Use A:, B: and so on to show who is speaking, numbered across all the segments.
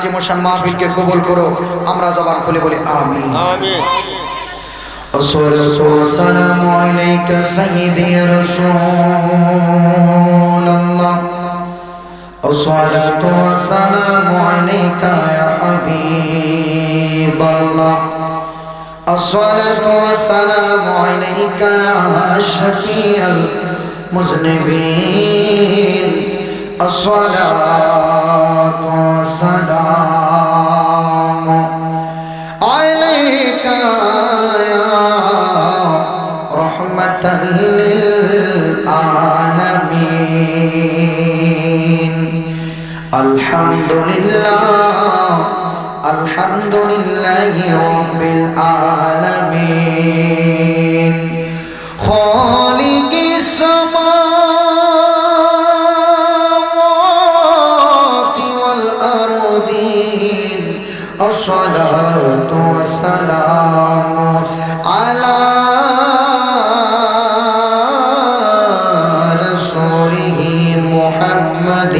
A: যে মোশান মাহফিলকে কবুল করো। আমরা জবান খুলে বলি আমিন আমিন। والصلاة والسلام عليك سيدي رسول الله الصلاة والسلام عليك يا حبيب الله الصلاة والسلام عليك يا شفيع المذنبين الصلاة والسلام عليك يا رحمة للعالمين الحمد لله رب العالمين خالق السماوات والأرضين الصلاة والسلام على رسوله محمد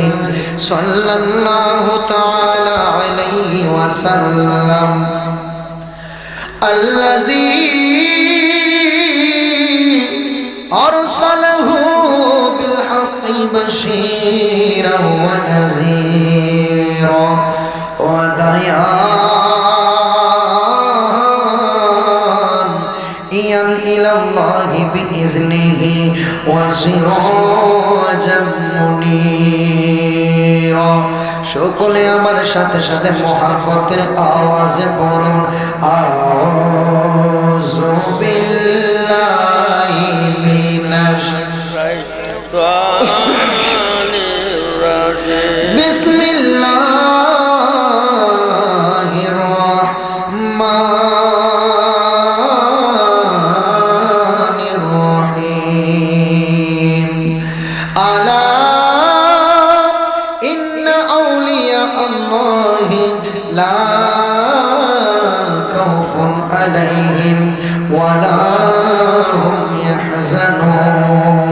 A: صلى الله تعالى عليه وسلم الذي أرسله بالحق بشيرا ونذيرا وداعيا إلى الله بإذنه وسراجا منيرا সকলে আমার সাথে সাথে মুহাব্বতের আওয়াজে পড়ুন আউযু বিল্লাহি মিনাশ শাইতানির রাজিম বিসমিল্লাহির রাহমানির রহিম আলা لا خوف عليهم ولا هم يحزنون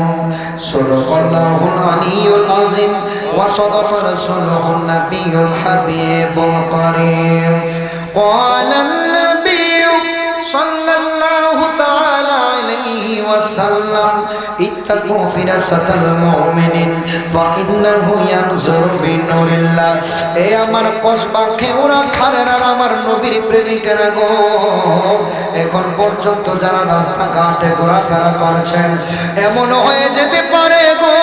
A: صدق الله العلي العظيم وصدق رسوله النبي الحبيب الكريم قال النبي صلى الله تعالى عليه وسلم اتقوا فراسة المؤمن فإنه ينظر بنور الله এ আমার কসবা খেওরা খারেরা আমার নবীর প্রেমিকেরা গো এখন পর্যন্ত যারা রাস্তাঘাটে ঘোরাফেরা করছেন এমন হয়ে যেতে পারে গো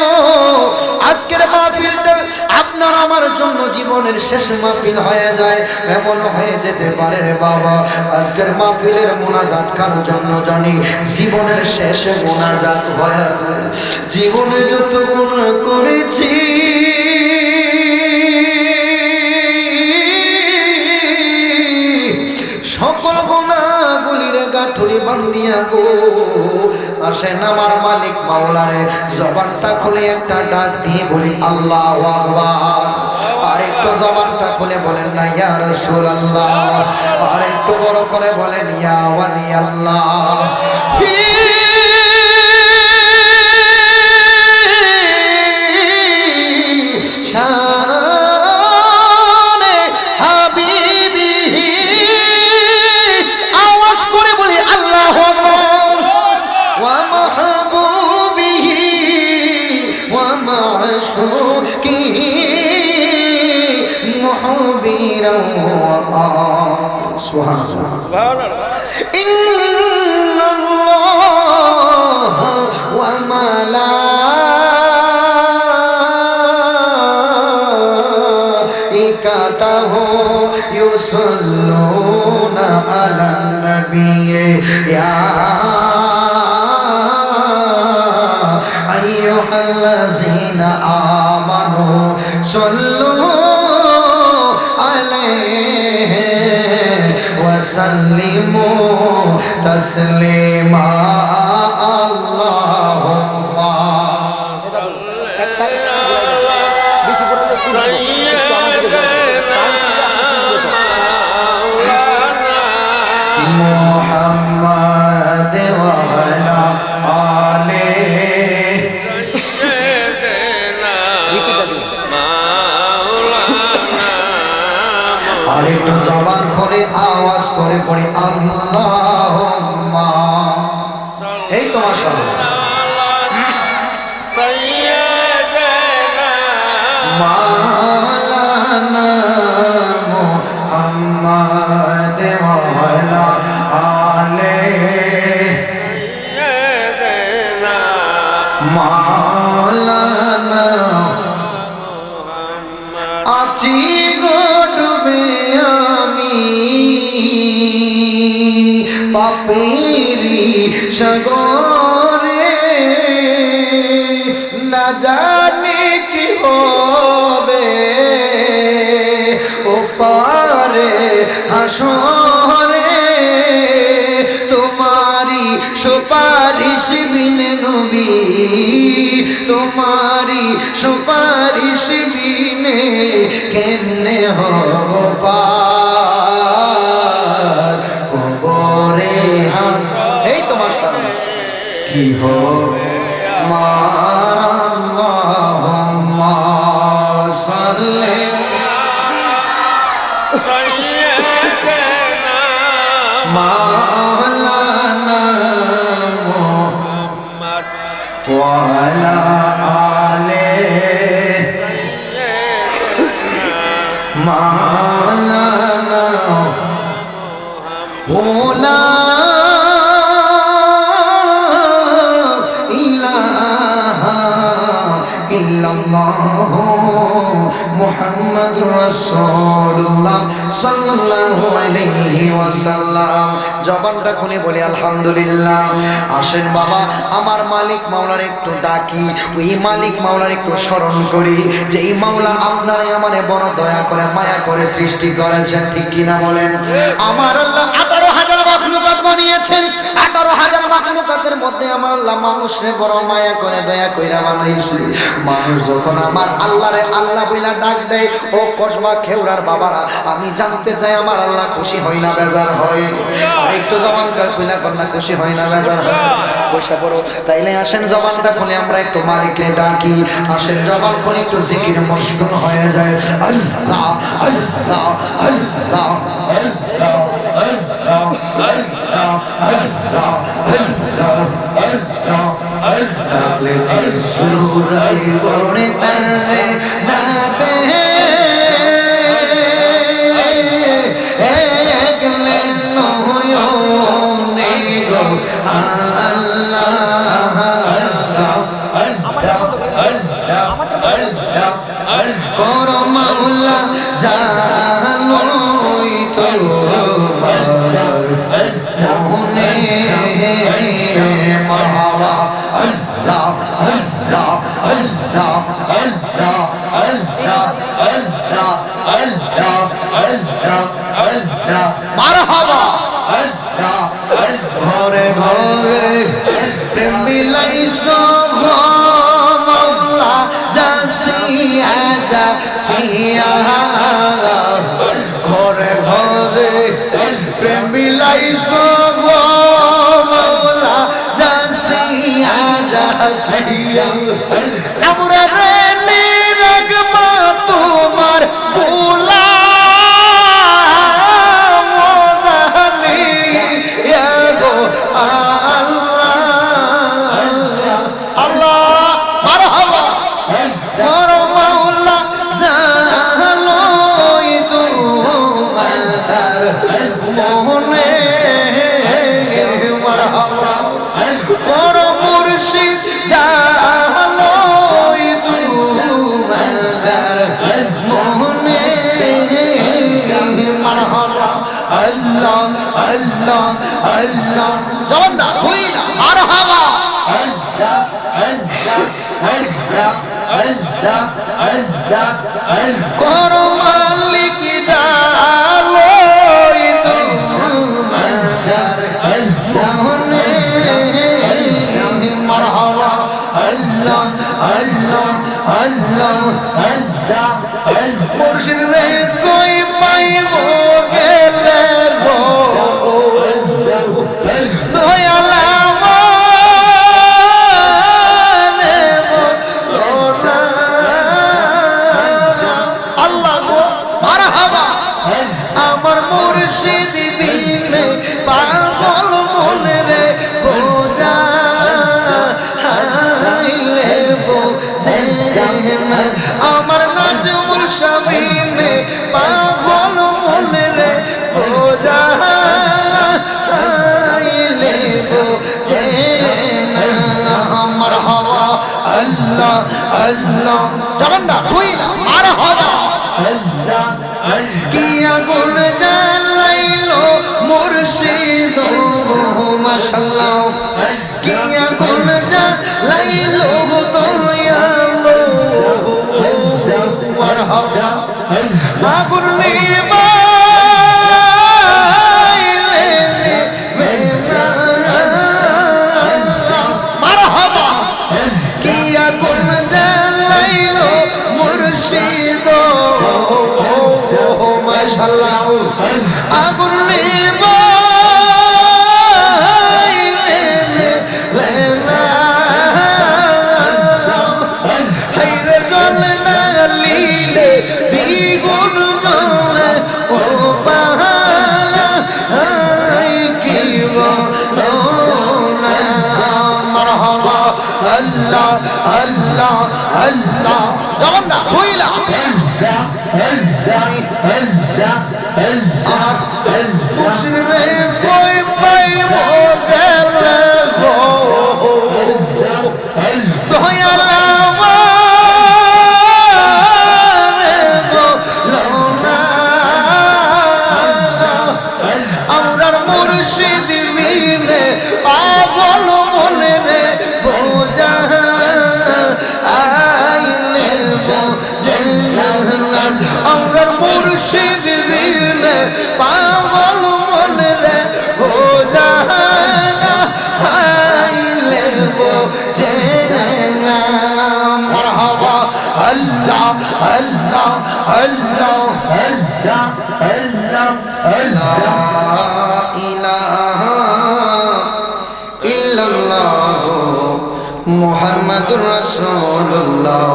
A: আজকের মাহফিলটা আপনার আমার জন্য জীবনের শেষ মাহফিল হয়ে যায় এমন হয়ে যেতে পারে রে বাবা আজকের মাহফিলের মুনাজাত কার জন্য জানি জীবনের শেষ মুনাজাত হয়ে যায় জীবনে যত গুনাহ করেছি সকল গুনাহগুলির গাঁঠুরি বান্ধিয়া গো আসেন আমার মালিক মাওলারে জবানটা খুলে একটা ডাক দিয়ে বলি আল্লাহু আকবার আর একটু জবানটা খুলে বলেন না ইয়া রাসূলুল্লাহ আর একটু বড় করে বলেন ইয়া ওয়ালি আল্লাহ سبحان الله إن الله وملائكته يصلون على النبي يا أيها الذين آمنوا صلوا وسلموا تسليما اللهم محمد وعلى آله আর একটু জবান খুলে আওয়াজ করে পড়ি আল্লাহুম্মা। এই তোমার সামনে মাওলানা মুহাম্মদ ওয়ালা আলে মাওলানা আছি গো ডুবে আমি পাপেরি সাগরে, না জানি কি হবে ও পারে হাসরে, তোমারি সুপারিশ বিনে নবী, তোমারি সুপারিশ বিনে কেমনে হব পার কবরে এই তোমার সামনে কি হবে মার আল্লাহুম্মা সাল্লি মাওলানা মুহাম্মদ ওয়ালা আলে মাওলানা ওলা ইলাহা ইল্লাল্লাহ মুহাম্মাদুর রাসূলুল্লাহ সাল্লাল্লাহু আলাইহি ওয়াসাল্লাম। জবানটা খুলে বলি আলহামদুলিল্লাহ। আসেন বাবা আমার মালিক মাওলার একটু ডাকি, ওই মালিক মাওলার একটু স্মরণ করি যে এই মাওলা আপনারে আমারে বড় দয়া করে মায়া করে সৃষ্টি করেছেন, ঠিক কিনা বলেন? আমার আল্লাহ 18,000 মাখলুকাত বানিয়েছেন, 18,000 মাখলুকাতের মধ্যে আমার আল্লাহ মানুষরে বড় মায়া করে দয়া কইরা বানাইছে। মানুষ যখন আমার আল্লাহরে আল্লাহ বইলা ডাক দেয়, ও কসবা খেউরার বাবারা আমি জানতে চাই আমার আল্লাহ খুশি হয় না বেজার হয়? আর একটু জবানটা খুলে কন্যা খুশি হয় না বেজার হয়? পয়সা পড়ো তাইলে আসেন জবানটা খুলে আমরা একটু মালিককে ডাকি। আসেন জবান খুলে একটু জিকির মশগুল হয়ে যায়। আল্লাহ আল্লাহ আল্লাহ ডাকলে সুরাই বনে তালে না দে একলে নয়নে গো আল্লাহ কর মাওলা জানোই তো মোহনে মারহাবা আল্লাহ আল্লাহ আল্লাহ আল্লাহ আল্লাহ আল্লাহ আল্লাহ আল্লাহ আল্লাহ মারহাবা আল্লাহ ঘরে ঘরে প্রেম বিলাইছো মাওলা জাসিয়া জাসিয়া ঘরে ঘরে প্রেম বিলাইছো মাওলা জাসিয়া জাসিয়া আমরা রে নিরগমা তোমার গোলাম জালি গো আল্লাহ আল্লাহ মারহাবা মর মাওলা জালোই তোমার মোহনে মারহাবা মর মুর্শিদ জালোই তোমার মোহনে মারহাবা আল্লাহ আল্লাহ আল্লাহ জবান না হইলা মারহাবা আল্লাহ আল্লাহ আল্লাহ আল্লাহ আল্লাহ কর মালিক জালোই তোমার মোহনে মারহাবা আল্লাহ আল্লাহ আল্লাহ আল্লাহ মুর্শিদ রে কই পাইব গেলে গো দয়ালা আল্লাহ গো মুর্শিদ বিনে পাগল মনে রে বোঝা হাইলে বোঝে না আমার নাজমুল শাবিনে পাগল মনে রে বোঝা হাইলে বোঝে না আমার হওয়া আল্লাহ আল্লাহ যাবেন না তুইলা আর হওয়া কি আগুন জ্বালাইলো মুর্শিদ মাশাআল্লাহ কি আগুন জ্বালাইলো দয়ালো মারহাবা আগুন নিবাইলে মারহাবা কি আগুন জ্বালাইলো মুর্শিদ মাশাআল্লাহ আগুন নিবাইলে হাইরে জল না লিলে দ্বিগুণ জ্বলে ও পাহাই কি বলো না মারহাবা আল্লাহ আল্লাহ আল্লাহ যাবেন না হইলা আমার মুর্শিদে কই পাইব গেলে গো দয়ালা আমরার মুর্শিদ মিলে পাগল মনে রে বোঝা আইলে বোঝে আমরার মুর্শিদ মিলে পাগল মনে রে বোঝা আইলে বোঝে মারহাবা আল্লাহ আল্লাহ আল্লাহ আল্লাহ আল্লাহ আল্লাহ ইলাহা ইল্লাল্লাহ মুহাম্মাদুর রাসূলুল্লাহ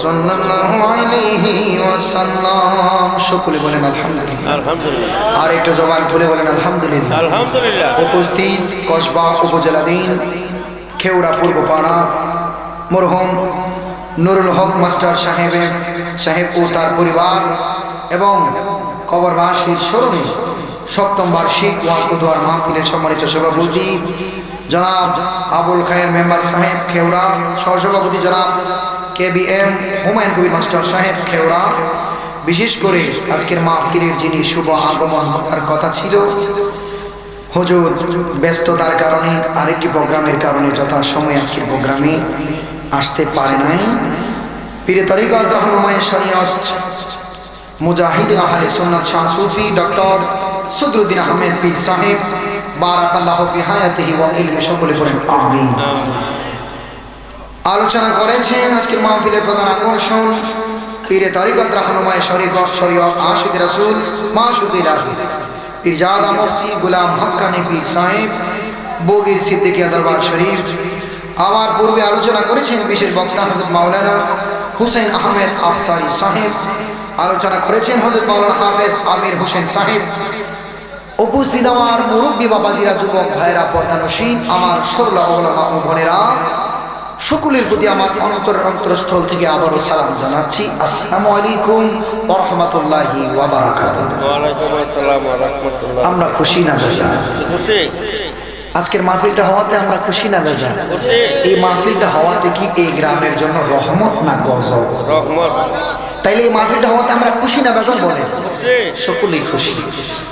A: সাল্লাল্লাহু আলাইহি ওয়াসাল্লাম সকলে বলেন আলহামদুলিল্লাহ আলহামদুলিল্লাহ আর একটু জবান খুলে বলেন আলহামদুলিল্লাহ আলহামদুলিল্লাহ উপস্থিত কসবা উপজেলাধীন খেউড়া পূর্বপাড়া মরহুম নুরুল হক মাস্টার সাহেব ও তার পরিবার এবং কবরবাসীর স্মরণে সপ্তম বার্ষিক ওয়াজ ও দোয়ার মাহফিলের সম্মানিত সভাপতি জনাব আবুল খায়ের মেম্বার সাহেব খেউড়া, সহসভাপতি জনাব KBM হুমায়ুন কবির মাস্টার সাহেব খেউড়া, বিশেষ করে আজকের মাহফিলের যিনি শুভ আগমন করার কথা ছিল হুজুর ব্যস্ততার কারণে আরেকটি প্রোগ্রামের কারণে যথাসময়ে আজকের প্রোগ্রামে আসতে পারে নাই। পীরে তরিকত রহনুমায়ে শরীয়ত মুজাহিদ আহলে সুন্নাত শাহ সুফি ডক্টর সুদরুদ্দিন আহমেদ পীর সাহেব বারাকাল্লাহু ফি হায়াতিহি ওয়া ইলমি, সকলে বলেন আমিন। আলোচনা করেছেন আজকের মাহফিলের প্রধান আকর্ষণ পীরে তরিকত রহনুমায়ে শরীয়ত আশিক রাসূল মাশুক ইলাহি পীরজাদা মুফতি গোলাম হক্কানি পীর সাহেব বগির সিদ্দিকিয়া দরবার শরীফ। আমার পূর্বে আলোচনা করেছেন বিশেষ বক্তা হযরত মাওলানা হুসেন আহমেদ আফসারি সাহেব, আলোচনা করেছেন হযরত মাওলানা হাফেজ আমির হোসেন সাহেব। উপস্থিত আমার মুরব্বী বাবাজিরা, যুবক ভাইরা, পর্দানসীন, আমার সরলা ওলামা ও বোনেরা, সকলের প্রতি আমার অন্তরস্থল থেকে আবারও সালাম জানাচ্ছি। আসসালামু আলাইকুম ওয়া রাহমাতুল্লাহি ওয়া বারাকাতুহু। ওয়া আলাইকুম আসসালাম ওয়া রাহমাতুল্লাহ। আমরা খুশি না বেজা? খুশি। আজকের মাহফিলটা হওয়াতে আমরা খুশি না বেজা? খুশি। এই মাহফিলটা হওয়াতে কি এই গ্রামের জন্য রহমত না গজব? রহমত। তাইলে এই মাহফিলটা হওয়াতে আমরা খুশি না বেজা? বলেন সকলেই খুশি।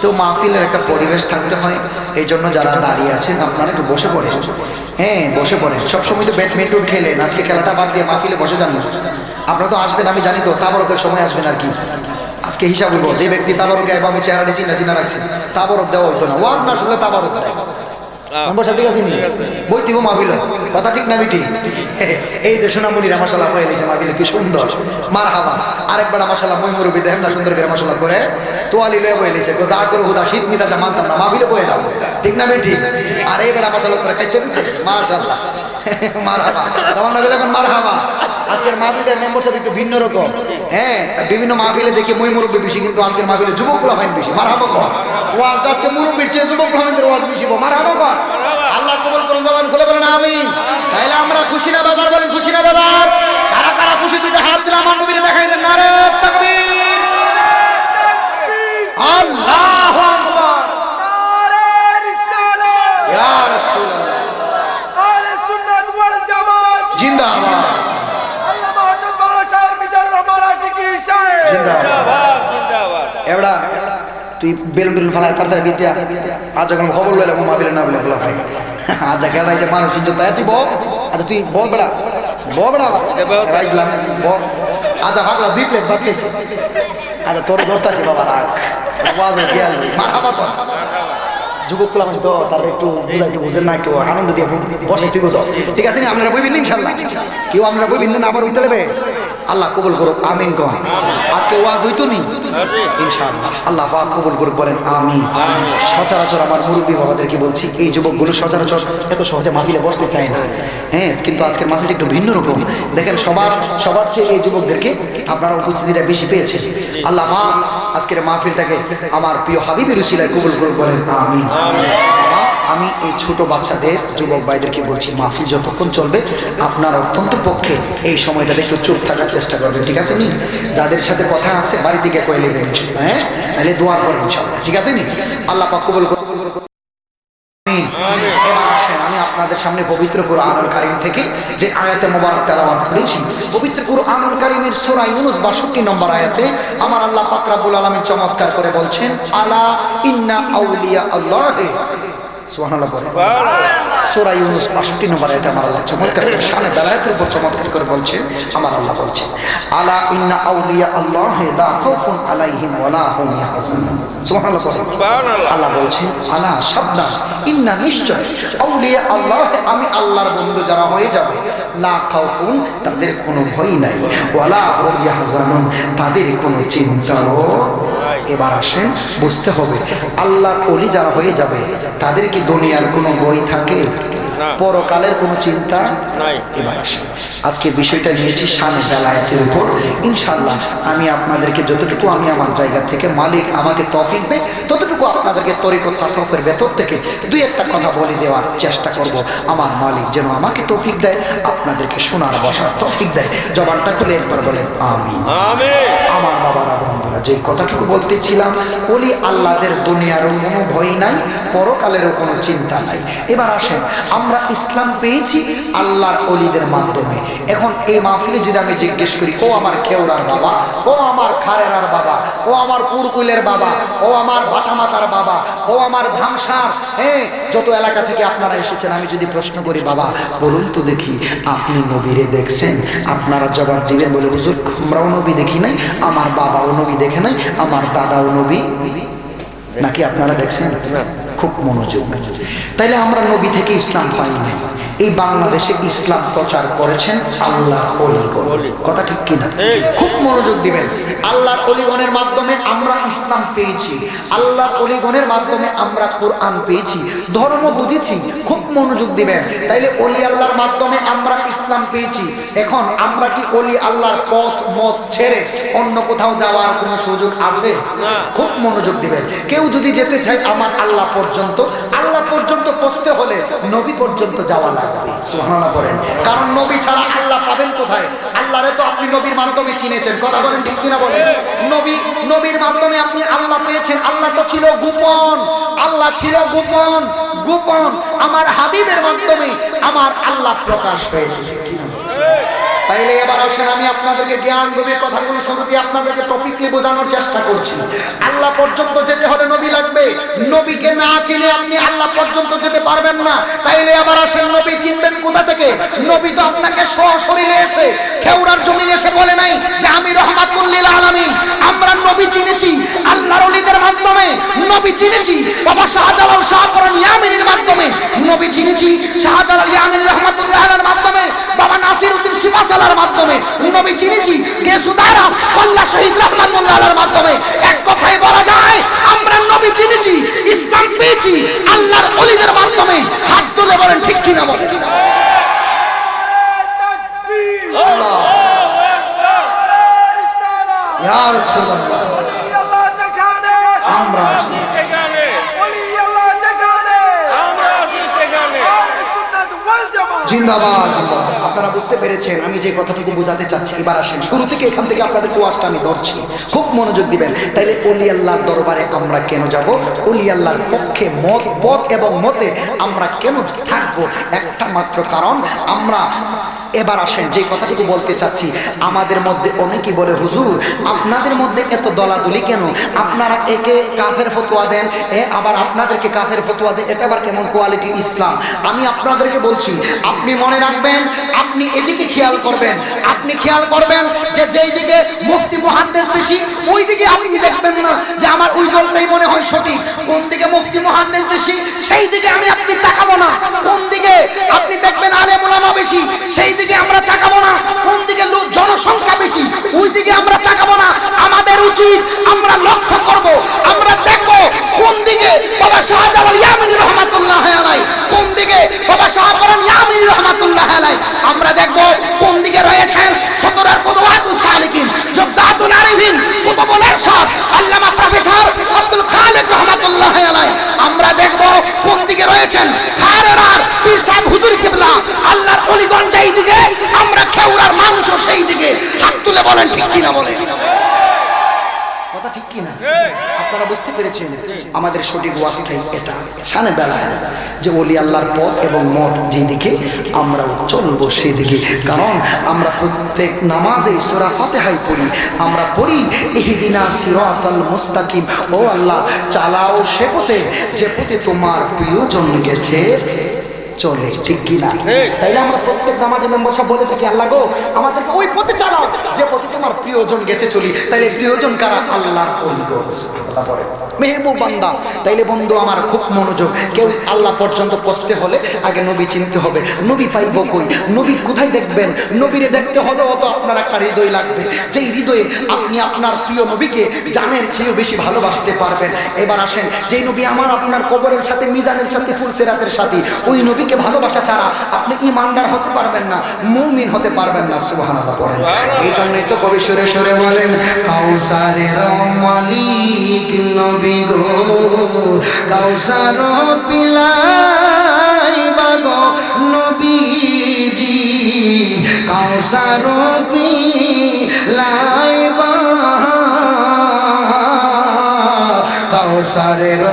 A: তো মাহফিলের একটা পরিবেশ থাকতে হয়, এই জন্য যারা দাঁড়িয়ে আছেন আপনারা একটু বসে পড়েন। হ্যাঁ, বসে পড়েন। সবসময় তো ব্যাডমিন্টন খেলেন, আজকে খেলাটা বাদ দিয়ে মাহফিলে বসে যান না। আপনারা তো আসবেন, আমি জানি তো, তাবরকের সময় আসবেন আর কি। আজকে হিসাব করবো, যে ব্যক্তি তাবরকে আমি চেহারাটি চিনা রাখছি, তাবরক দেওয়া হতো না। ওয়াজ না শুনলে তাবরক দেয়। ঠিক আছে নি বই দিব মাহফিল, কথা ঠিক না বেটি? এই যে সোনামণিরা মাশাআল্লাহ হয়ে গেছে মাহফিলে, কি সুন্দর, মারহাবা। আরেকবার মাশাআল্লাহ মই মুরব্বি দেখেন না সুন্দর করে মাশাআল্লাহ করে তোয়ালি লয়ে বয়ে গেছে, যা করে হুদা শীত মিতা যা মানতাম না, মাহফিলে বয়ে যাও, ঠিক না বেটি? আর এইবার মাশাআল্লাহ করে খাইছে মাশাআল্লাহ, মারহাবা। তখন না গেলে এখন মারহাবা। আজকের মাহফিলের মেম্বারশিপ একটু ভিন্ন রকম। হ্যাঁ, বিভিন্ন মাহফিলে দেখি মই মুরব্বী বেশি, কিন্তু আজকের মাহফিলে যুবকগুলো হয় বেশি। মারহাবা কর। ওয়াজটা আজকে মুরব্বীর চেয়ে যুবকগুলোদের ওয়াজ বেশি। মারহাবা কর। আল্লাহ কবুল করুন, জবান খুলে বলেন আমিন। তাইলে আমরা খুশি না বাজার বলেন, খুশি না বাজার? কারা কারা খুশি দুটো হাত দিলে আমার নবীরে দেখাই দেন। নারে তাকবীর, আল্লাহু আকবার, নারে রিসালাত, ইয়া রাসূলুল্লাহ, আহলে সুন্নাত ওয়াল জামাত জিন্দাবাদ। আল্লাহ মাহমুদ মাওলানা শাহ মিজানুর রহমান আশিকি সাহেব জিন্দাবাদ, জিন্দাবাদ। এবড়া তুই বেলুন টেলুন ফালায় তাড়াতাড়ি বিদ্যা আজ যখন খবর লইলাম মাহফিলে না বলে ভাই আজ খেলাইছে মানুষ চিন্তা তাই তুই বল। আচ্ছা তুই বল বেড়া, বল বেড়া রাইজলাম বল। আচ্ছা ভাগলা 2 প্লেট ভাত খেয়েছি। আচ্ছা তোর ধরতাছি বাবা রাখ ওয়াজে গিয়াল মারহাবা কর। যুবক মানুষ তো তার একটু বুঝাইতে বুঝেন না, একটু আনন্দ দিয়ে বসাই তুই তো ঠিক আছে না? আপনারা বইবেন ইনশাল্লাহ? কেউ আপনারা বইবেন না, আবার উঠতে নেবে? আল্লাহ কবুল করুক, আমিন কন। আজকে ওয়াজ হইতো নি ইনশাআল্লাহ, আল্লাহ পাক কবুল করুক, বলেন আমিন। সচরাচর আমার মুরব্বী বাবাদেরকে বলছি, এই যুবকগুলো সচরাচর এত সহজে মাহফিলে বসতে চায় না। হ্যাঁ, কিন্তু আজকের মাহফিল একটু ভিন্ন রকম। দেখেন সবার চেয়ে এই যুবকদেরকে আপনারা উপস্থিতিটা বেশি পেয়েছেন। আল্লাহ পাক আজকের মাহফিলটাকে আমার প্রিয় হাবিবের উসিলায় কবুল করুক, বলেন আমিন। আমি এই ছোট বাচ্চাদের, যুবক ভাইদেরকে বলছি, মাহফিল যতক্ষণ চলবে আপনার অত্যন্ত পক্ষে এই সময়টাতে একটু চুপ থাকার চেষ্টা করবেন, ঠিক আছে নি? যাদের সাথে কথা আছে বাড়ি থেকে কয়ে নেবেন, হ্যাঁ, তাহলে দোয়া করেন ইনশাআল্লাহ, ঠিক আছে নি? আল্লাহ পাক কবুল করুন। এবার আসেন, আমি আপনাদের সামনে পবিত্র কুরআনুল কারীম থেকে যে আয়াতে মোবারক তেলাওয়াত করেছি, পবিত্র কুরআনুল কারীমের সূরা ইউনূস 62 নম্বর আয়াতে আমার আল্লাহ পাক রব্বুল আলামিন চমৎকার করে বলছেন, আলা ইন্না আউলিয়া আল্লাহি, সুবহানাল্লাহ বলেন। সূরা ইউনূস 62 নম্বর আয়াতে আমার আল্লাহ চমৎকার করে শানে বেলায়েতের উপর চমৎকার করে বলছেন, আমার আল্লাহ বলছেন, আলা ইন্না আউলিয়া আল্লাহি লা খাউফুন আলাইহিম ওয়া লা হুম ইয়াহজানুন। সুবহানাল্লাহ বলেন। আল্লাহ বলছেন, আলা সাবধান, ইন্না নিশ্চয়, আউলিয়া আল্লাহ, আমি আল্লাহর বন্ধু যারা হয়ে যাবে, লা খাউফুন, তাদের কোনো ভয় নাই, ওয়া লা হুম ইয়াহজানুন, তাদের কোনো চিন্তাও। এবার আসেন, বুঝতে হবে আল্লাহর ওলি যারা হয়ে যাবে তাদের কি দুনিয়ার কোনো ভয় থাকে? পরকালের কোনো চিন্তা নাই। এবার আসেন, আজকে বিষয়টা নিয়েছি শানে বেলায়েতের উপর। ইনশাআল্লাহ আমি আপনাদেরকে যতটুকু আমি আমার জায়গা থেকে মালিক আমাকে তৌফিক দেয় ততটুকু আপনাদেরকে তরিকত তাসাউফের ভেতর থেকে 2-1টা কথা বলে দেওয়ার চেষ্টা করব। আমার মালিক যেন আমাকে তৌফিক দেয়, আপনাদেরকে শোনার বসার তৌফিক দেয়। জবানটা খুলে একবার বলেন আমিন। আমার বাবারা বন্ধুরা, যে কথাটুকু বলতেছিলাম, ওলি আল্লাহদের দুনিয়ারও কোনো ভয় নাই, পরকালেরও কোনো চিন্তা নাই। এবার আসেন, আমরা ইসলাম পেয়েছি আল্লাহর ওলিদের মাধ্যমে। এখন এই মাহফিলে যদি আমি জিজ্ঞেস করি, ও আমার খেওড়ার বাবা, ও আমার খারেরার বাবা, ও আমার পুরকুলের বাবা, ও আমার ভাটামাতার বাবা, ও আমার ধামসার, হ্যাঁ, যত এলাকা থেকে আপনারা এসেছেন, আমি যদি প্রশ্ন করি, বাবা বলুন তো দেখি আপনি নবীরে দেখছেন? আপনারা জবাব দিবেন বলে, হুজুর আমরাও নবী দেখি নাই, আমার বাবাও নবী দেখে নাই, আমার দাদাও নবী নাকি আপনারা দেখছেন? খুব মনোযোগ। তাইলে আমরা নবী থেকে ইসলাম পাই না। এই বাংলাদেশে ইসলাম প্রচার করেছেন আল্লাহর ওলিগণ, কথা ঠিক কিনা? খুব মনোযোগ দিবেন। আল্লাহর ওলিগণের মাধ্যমে আমরা ইসলাম পেয়েছি, আল্লাহর ওলিগণের মাধ্যমে আমরা কোরআন পেয়েছি, ধর্ম বুঝেছি। খুব মনোযোগ দিবেন। তাইলে ওলি আল্লাহর মাধ্যমে আমরা ইসলাম পেয়েছি। এখন আমরা কি ওলি আল্লাহর পথ মত ছেড়ে অন্য কোথাও যাওয়ার কোনো সুযোগ আছে? খুব মনোযোগ দিবেন। কেউ যদি যেতে চায় আমার আল্লাহ পর্যন্ত পৌঁছতে হলে নবী পর্যন্ত যাওয়া লাগবে। সুবহানাল্লাহ বলেন। কারণ নবী ছাড়া আল্লাহ পাবেন কোথায়? আল্লাহরে তো আপনি নবীর মাধ্যমে চিনেছেন, কথা বলেন ঠিক কিনা বলেন? নবীর মাধ্যমে আপনি আল্লাহ পেয়েছেন। আল্লাহ তো ছিল গোপন, আল্লাহ ছিল গোপন। আমার হাবিবের মাধ্যমে আমার আল্লাহ প্রকাশ হয়েছে। তাইলে এবার আসেন, আমি আপনাদেরকে জ্ঞান গভীর কথাগুলো শুরুতে আপনাদেরকে টপিকলি বোঝানোর চেষ্টা করছি। আল্লাহ পর্যন্ত যেতে হলে নবী লাগবে। নবীকে না চিনে আপনি আল্লাহ পর্যন্ত যেতে পারবেন না। তাইলে এবার আসেন, নবী চিনবেন কোথা থেকে? নবী তো আপনাকে সশরীরে এসে খেওড়ার জমিনে এসে বলে নাই যে আমি রহমাতুল লিল আলামিন। আমরা নবী চিনেছি আল্লাহর ওলিদের মাধ্যমে, নবী চিনেছি বাবা শাহজালাল শাহপরান ইয়ামিনীর মাধ্যমে, নবী চিনেছি শাহজালাল ইয়ামিনী রহমাতুল্লাহ আলাইহির মাধ্যমে, বাবা নাসিরউদ্দিন সুবাসালার মাধ্যমে, নবী চিনেছি কে সুদারা আল্লাহ শহীদ রহমাতুল্লাহ আলাইহির মাধ্যমে। এক কথায় বলা যায় আমরা নবী চিনেছি, ইসলাম পেয়েছি আল্লাহর ওলিদের মাধ্যমে। হাত তুলে বলেন ঠিক কিনা বলেন? আল্লাহ ইয়া রাসূলুল্লাহ
B: আল্লাহ যেখানে
A: আমরা আছি
C: সেখানে,
B: ওলি আল্লাহ যেখানে
C: আমরা আছি সেখানে।
B: আহলে সুন্নাত ওয়াল জামাত
A: জিন্দাবাদ জিন্দাবাদ। আপনারা বুঝতে পেরেছেন আমি যে কথাটুকু বোঝাতে চাচ্ছি। এবার আসেন শুরু থেকে এখান থেকে আপনাদের ওয়াজটা আমি ধরছি, খুব মনোযোগ দিবেন। তাইলে ওলি আল্লাহর দরবারে আমরা কেন যাব? ওলি আল্লাহর পক্ষে মত পথ এবং মতে আমরা কেন থাকবো? একটা মাত্র কারণ আমরা। এবার আসেন যে কথাটুকু বলতে চাচ্ছি, আমাদের মধ্যে অনেকেই বলে হুজুর আপনাদের মধ্যে এত দলাদলি কেন? আপনারা একে কাফের ফতোয়া দেন, আবার আপনাদেরকে কাফের ফতোয়া দেন, এটা আবার কেমন কোয়ালিটি ইসলাম? আমি আপনাদেরকে বলছি, আপনি মনে রাখবেন, আপনি এদিকে খেয়াল করবেন, আপনি খেয়াল করবেন যে যেই দিকে মুফতি মুহাদ্দিস বেশি ওই দিকে আপনি দেখবেন না যে আমার ওই দলটাই মনে হয় সঠিক। কোন দিকে মুফতি মুহাদ্দিস বেশি সেই দিকে আপনি তাকাবো না। কোন দিকে আপনি দেখবেন আলেম ওলামা বেশি সেই দিকে আমরা তাকাবো না। কোন দিকে জনসংখ্যা বেশি ওই দিকে আমরা তাকাবো না। আমাদের উচিত আমরা লক্ষ্য করব, আমরা দেখব কোন দিকে বাবা শাহজালাল ইয়ামানি রহমাতুল্লাহ আলাইহি, কোন দিকে বাবা শাহপরান ইয়ামানি রহমাতুল্লাহ আলাইহি। আমরা দেখব কোন দিকে রয়েছেন সদরার কুদওয়াতুস সালিকিন জব্দাতুল আরিফিন কুতুবুল ইরশাদ আল্লামা প্রফেসর আব্দুল খালিক রহমাতুল্লাহ আলাইহি। আমরা দেখব কোন দিকে রয়েছেন খারেরার পীর সাহেব হুজুর কিবলা আল্লাহর ওলিগণ যেই দিকে, আমরা খেউরার মানুষও সেই দিকে। হাত তুলে বলেন ঠিক কিনা বলেন, কথা ঠিক কিনা? আপনারা বুঝতে পেরেছেন আমাদের সঠিক ওয়াজটাই এটা শানে বেলায় যে ওলি আল্লাহর পথ এবং মত যেদিকে আমরা চলবো সেই দিকে। কারণ আমরা প্রত্যেক নামাজে সূরা ফাতিহা পড়ি, আমরা পড়ি ইহদিনা সিরাতাল মুস্তাকিম, ও আল্লাহ চালাও সে পথে যে পথে তোমার প্রিয়জন গেছে চলে, ঠিক কিনা? তাইলে আমরা প্রত্যেক নামাজে মেম্বার সাহেব বলে থাকি আল্লাহ গো আমাদেরকে ওই পথে চালাও যে পথে তোমার প্রিয়জন গেছে চলি। তাইলে প্রিয়জন কারা? আল্লাহর ওলিগণ মেহবুব বান্দা। তাইলে বন্ধু আমার খুব মনোযোগ, কেউ আল্লাহ পর্যন্ত পৌঁছতে হলে আগে নবী চিনতে হবে। নবী পাইব কই? নবী কোথায় দেখবেন? নবীরে দেখতে হলে তো আপনার একটা হৃদয় লাগবে, যেই হৃদয়ে আপনি আপনার প্রিয় নবীকে জানের চেয়েও বেশি ভালোবাসতে পারবেন। এবার আসেন, যেই নবী আমার আপনার কবরের সাথে মিজানের সাথে ফুলসিরাতের সাথে, ওই নবীকে ভালোবাসা ছাড়া আপনি ঈমানদার হতে পারবেন না, মুমিন হতে পারবেন না। সুবহানাল্লাহ পড়েন। এই জন্যই তো কবি সুরে সুরে বলেন কাউসারের মালিক নবী গো, কাউসার পিলাইবা গো নবীজি, কাউসার পিলাইবা, কাউসারের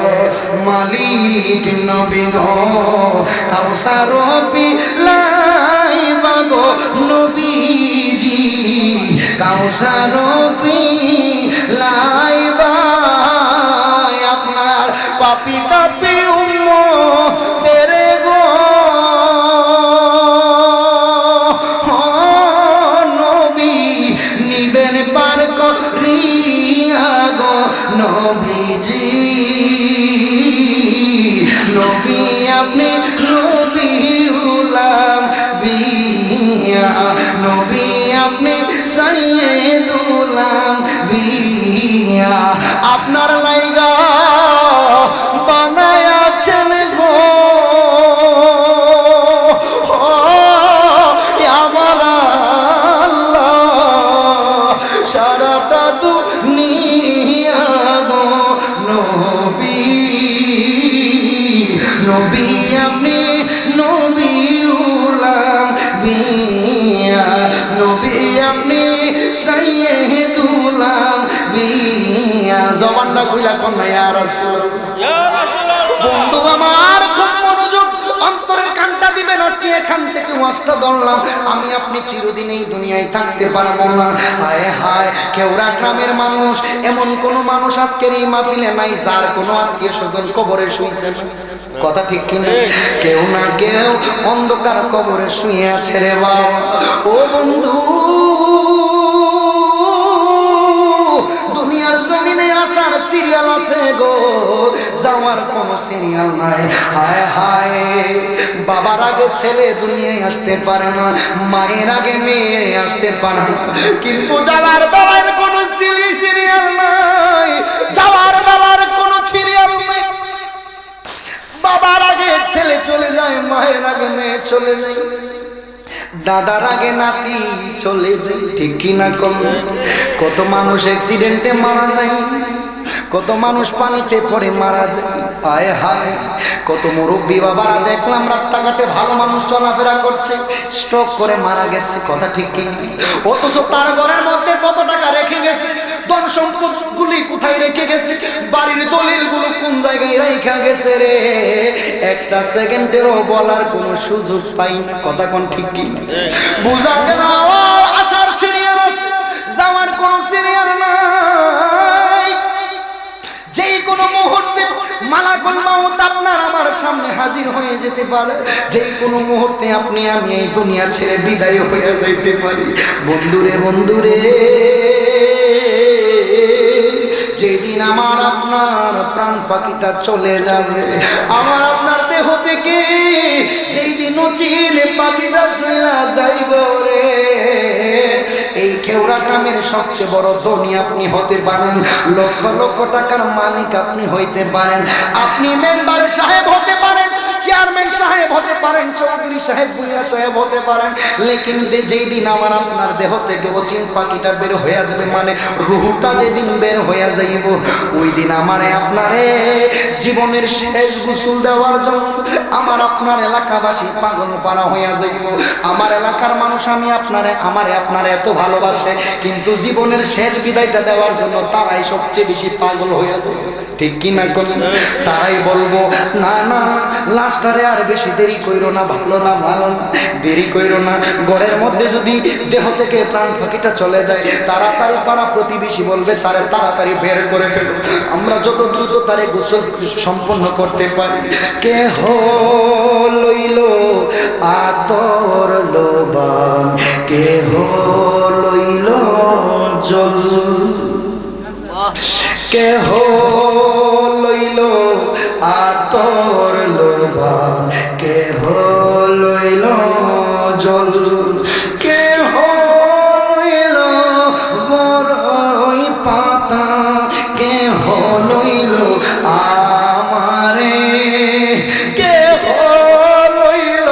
A: মালিক নবী গো, কাউসার পিলাইবা গো নবীজি, কাউসার পিলাইবা। আপনার পাপি তাপি উম্মতের গো নবী নিবেন পার করিয়া গো নবীজি, নবী আপনি নবী উলাম বিয়া, নবী আপনি সাইয়েদুলাম বিয়া। আপনার লাইগা বানায়াছেন গো আমার আল্লাহ সারাটা দুনিয়া গো নবী, নবী আপনি নবী উলাম বিয়া, নবী আপনি সাইয়েদুলাম বিয়া। জবানটা কইলা কোন ইয়া রাসূলুল্লাহ। বন্ধু আমার খুব মনোযোগ, অন্তরের কানটা দিবেন। আজকে এখান থেকে ওয়াজটা ধরলাম, আমি আপনি চিরদিন এই দুনিয়ায় থাকতে পারবো না। হায় হায়, কেওড়া গ্রামের মানুষ, এমন কোন মানুষ আজকের এই মাহফিলে নাই যার কোনো আত্মীয় স্বজন কবরে শুয়েছে। কথা ঠিক কিনা? কেউ না কেউ অন্ধকার কবরে শুয়ে আছে রে বাবা। ও বন্ধু, দুনিয়ার জমিনে আসার সিরিয়াল আছে গো, যাওয়ার কোন সিরিয়াল নাই। হায় হায়, বাবার আগে ছেলে দুনিয়ায় আসতে পারে না, মায়ের আগে মেয়ে আসতে পারে না, কিন্তু যাওয়ার বেলার কোন সিরিয়াল নাই, যাওয়ার বেলার কোন সিরিয়াল নাই। বাবার আগে ছেলে চলে যায়, মায়ের আগে মেয়ে চলে যায়। দাদার আগে নাতি চলে যায়, ঠিক কিনা কম? কত মানুষ অ্যাক্সিডেন্টে মারা যায়, কত মানুষ পানিতে পড়ে মারা যায়। আয় হায়, কত মুরব্বী বাবারা দেখলাম রাস্তাঘাটে ভালো মানুষ চলাফেরা করছে, স্ট্রোক করে মারা গেছে। কথা ঠিক কি? অথচ তার ঘরের মধ্যে কত টাকা রেখে গেছে, ধন সম্পদ গুলি কোথায় রেখে গেছে, বাড়ির দলিল গুলো কোন জায়গায় রেখে গেছে রে, একটা সেকেন্ডেরও বলার কোনো সুযোগ পাই না। কথা কোন ঠিক কি? বুঝা গেল আসার সিরিয়াল আছে, যাওয়ার কোন সিরিয়াল নাই। যেই কোনো মুহূর্তে মালাকুল মাউত আপনার আমার সামনে হাজির হয়ে যেতে পারে, যেই কোনো মুহূর্তে আপনি আমি এই দুনিয়া ছেড়ে বিদায় হয়ে যাইতে পারি। বন্ধুরে বন্ধুরে, যেদিন আমার আপনার প্রাণ পাখিটা চলে যাবে, আমার আপনার দেহ থেকে যেই দিন চিলে পাখিটা চলে যাইব রে, এই কেওড়া গ্রামের সবচেয়ে বড় ধনী আপনি হতে পারেন, লক্ষ লক্ষ টাকার মালিক আপনি হইতে পারেন, আপনি মেম্বার সাহেব হতে পারেন, চেয়ারম্যান সাহেব হতে পারেন, চৌধুরী সাহেব, ভূঁইয়া সাহেব হতে পারেন, লেকিন যেই দিন আমার আপনার দেহ থেকে অচিন পাখিটা বের হয়ে যাবে, মানে রুহটা যেদিন বের হয়ে যাইব, ওই দিন আমারে আপনারে জীবনের শেষ গোসল দেওয়ার জন্য আমার আপনার এলাকাবাসী পাগল পারা হইয়া যাইব। আমার এলাকার মানুষ আমি আপনারে আমারে আপনারে এত ভালোবাসে, কিন্তু জীবনের শেষ বিদায়টা দেওয়ার জন্য তারাই সবচেয়ে বেশি পাগল হইয়া যায়, ঠিক কি না? তারাই বলবো না না, লাস্টারে আর বেশি দেরি কইরো না, ভালো না, ভালো না, দেরি কইরো না। ঘরের মধ্যে যদি দেহ থেকে প্রাণ পাখিটা চলে যায়, তাড়াতাড়ি পাড়া প্রতিবেশী বলবে তারে তাড়াতাড়ি বের করে ফেলো, আমরা যত দ্রুত তারে গোসল সম্পন্ন করতে পারি। কে লইল আতর লোবান, কে লইল জল, কে লইল আতর লোবান, কে লইল জল, কে লইল বড়ই পাতা, কে লইল আমারে, কে লইল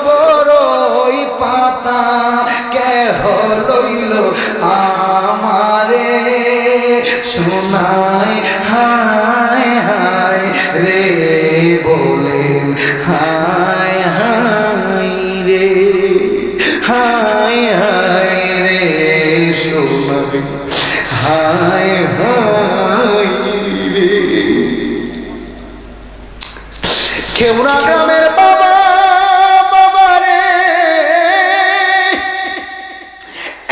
A: বড়ই পাতা, কে লইল আমারে, শোনায় হায় হায় রে বলেন, হায় হায় রে, হায় হায় রে শোনায় হায় হায় রে। কেওড়া গ্রামের বাবা বাবা রে,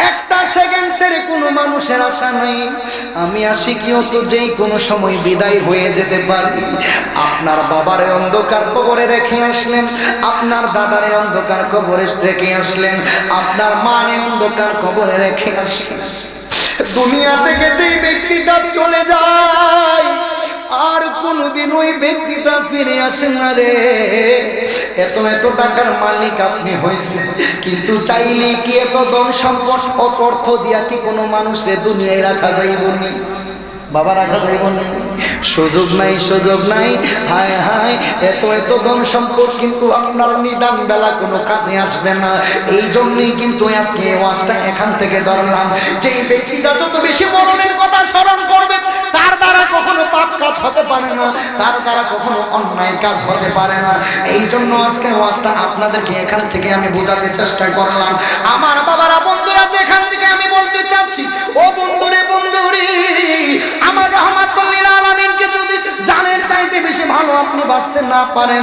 A: একটা সেকেন্ডের কোনো মানুষের আশা নাই, আমি আসি কি হতো যেই কোনো সময় বিদায় হয়ে যেতে পারি। আপনার বাবারে অন্ধকার কবরে রেখে আসলেন, আপনার দাদারে অন্ধকার কবরে রেখে আসলেন, আপনার মারে অন্ধকার কবরে রেখে আসলেন। দুনিয়া থেকে যেই ব্যক্তিটা চলে যায়, আর কোনদিন ওই ব্যক্তিটা ফিরে আসে না রে। এত এত টাকার মালিক আপনি হয়েছেন, কিন্তু চাইলে কি এত ধন সম্পদ অর্থ দিয়া কি কোনো মানুষের দুনিয়ায় রাখা যাইব নি? বাবা রাখা যাইব না, সুযোগ নাই, সুযোগ নাই। হায় হায়, এত এত ধন সম্পদ কিন্তু আপনার নিদান বেলা কোনো কাজে আসবে না। এই জন্যই কিন্তু আজকে ওয়াজটা এখান থেকে ধরলাম, যেই ব্যক্তিটা যত বেশি মরণের কথা স্মরণ করবে, তার দ্বারা কখনো পাপ কাজ হতে পারে না, তার দ্বারা কখনো অন্যায় কাজ হতে পারে না। এই জন্য আজকে ওয়াজটা আপনাদেরকে এখান থেকে আমি বোঝাতে চেষ্টা করলাম। আমার বাবারা, বন্ধুরা, যেখান থেকে আমি বলতে চাচ্ছি, ও বন্ধুরে বন্ধুরে, আমার রহমাতুল লিল আলামিনকে যদি জানের চাইতে বেশি ভালো আপনি বাঁচতে না পারেন,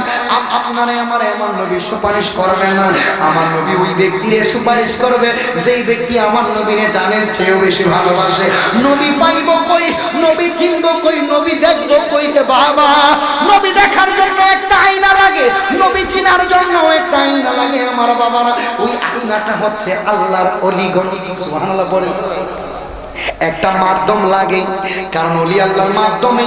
A: আপনারে আমারে আমার নবী সুপারিশ করবে না। আমার নবী ওই ব্যক্তিরে সুপারিশ করবে যেই ব্যক্তি আমার নবীরে জানের চেয়েও বেশি ভালোবাসে। নবী পাইব কই, নবী চিনব কই, নবী দেখব কই রে বাবা? নবী দেখার জন্য একটা আয়না লাগে, নবী চিনার জন্য একটা আয়না লাগে আমার বাবারা। ওই আয়নাটা হচ্ছে আল্লাহর ওলিগণ। সুবহানাল্লাহ বলে একটা মাধ্যম লাগে, কারণ ওলি আল্লাহর মাধ্যমে